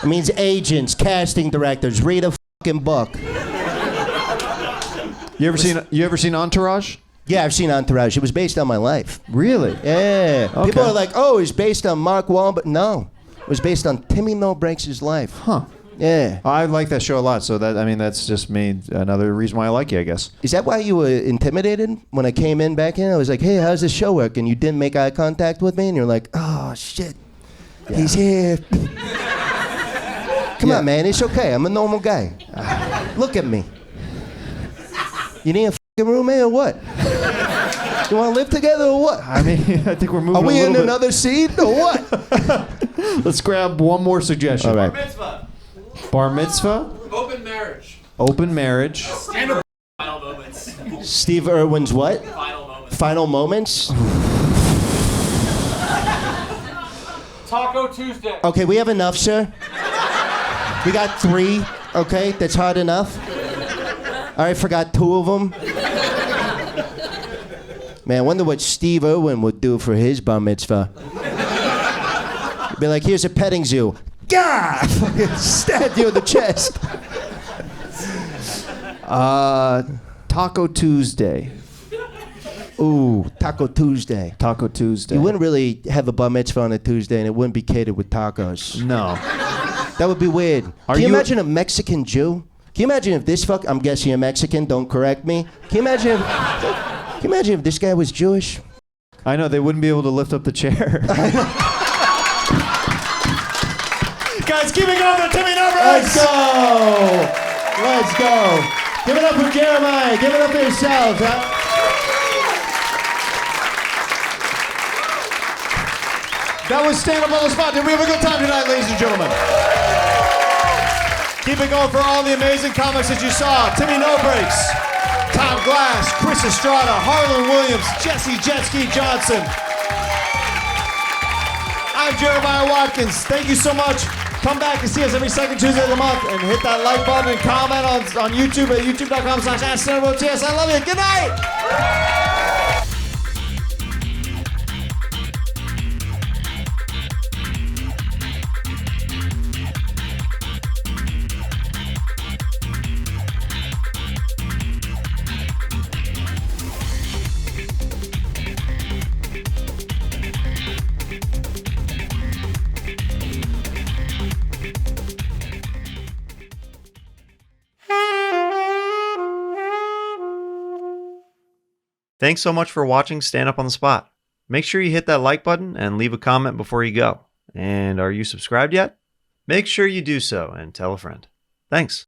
It means agents, casting directors. Read a fucking book. You ever seen Entourage? Yeah, I've seen Entourage. It was based on my life. Really? Yeah. Okay. People are like, oh, it's based on Mark Wahlberg. No, it was based on Timmy No Breaks' life. Huh. Yeah. I like that show a lot, so that's just me another reason why I like you, I guess. Is that why you were intimidated when I came in back in? I was like, hey, how's this show work? And you didn't make eye contact with me, and you're like, oh, shit, he's here. Come on, man, it's okay. I'm a normal guy. Look at me. You need a fucking roommate or what? You want to live together or what? I mean, I think we're moving. Are we a in little bit. another scene or what? Let's grab one more suggestion. All right. Bar mitzvah. Open marriage. Open marriage. Standup. Final moments. Steve Irwin's what? Final moments. Final moments? Taco Tuesday. Okay, we have enough, sir. We got 3. Okay, that's hard enough. All right, forgot 2 of them. Man, I wonder what Steve Irwin would do for his bar mitzvah. Be like, here's a petting zoo. Gah! Fucking stab you in the chest. Taco Tuesday. Ooh, Taco Tuesday. Taco Tuesday. You wouldn't really have a bar mitzvah on a Tuesday and it wouldn't be catered with tacos. No. That would be weird. Can you imagine a Mexican Jew? Can you imagine if this I'm guessing you're Mexican, don't correct me. Can you imagine if this guy was Jewish? I know, they wouldn't be able to lift up the chair. Guys, keep it going for Timmy No Breaks! Let's go. Give it up for Jeremiah. Give it up for yourselves, huh? That was Stand Up on the Spot. Did we have a good time tonight, ladies and gentlemen? Keep it going for all the amazing comics that you saw. Timmy No Breaks, Todd Glass, Chris Estrada, Harland Williams, Jetski Johnson. I'm Jeremiah Watkins. Thank you so much. Come back and see us every second Tuesday of the month and hit that like button and comment on YouTube at youtube.com/AskStanUpOTS. I love you. Good night. Thanks so much for watching Stand Up on the Spot. Make sure you hit that like button and leave a comment before you go. And are you subscribed yet? Make sure you do so and tell a friend. Thanks.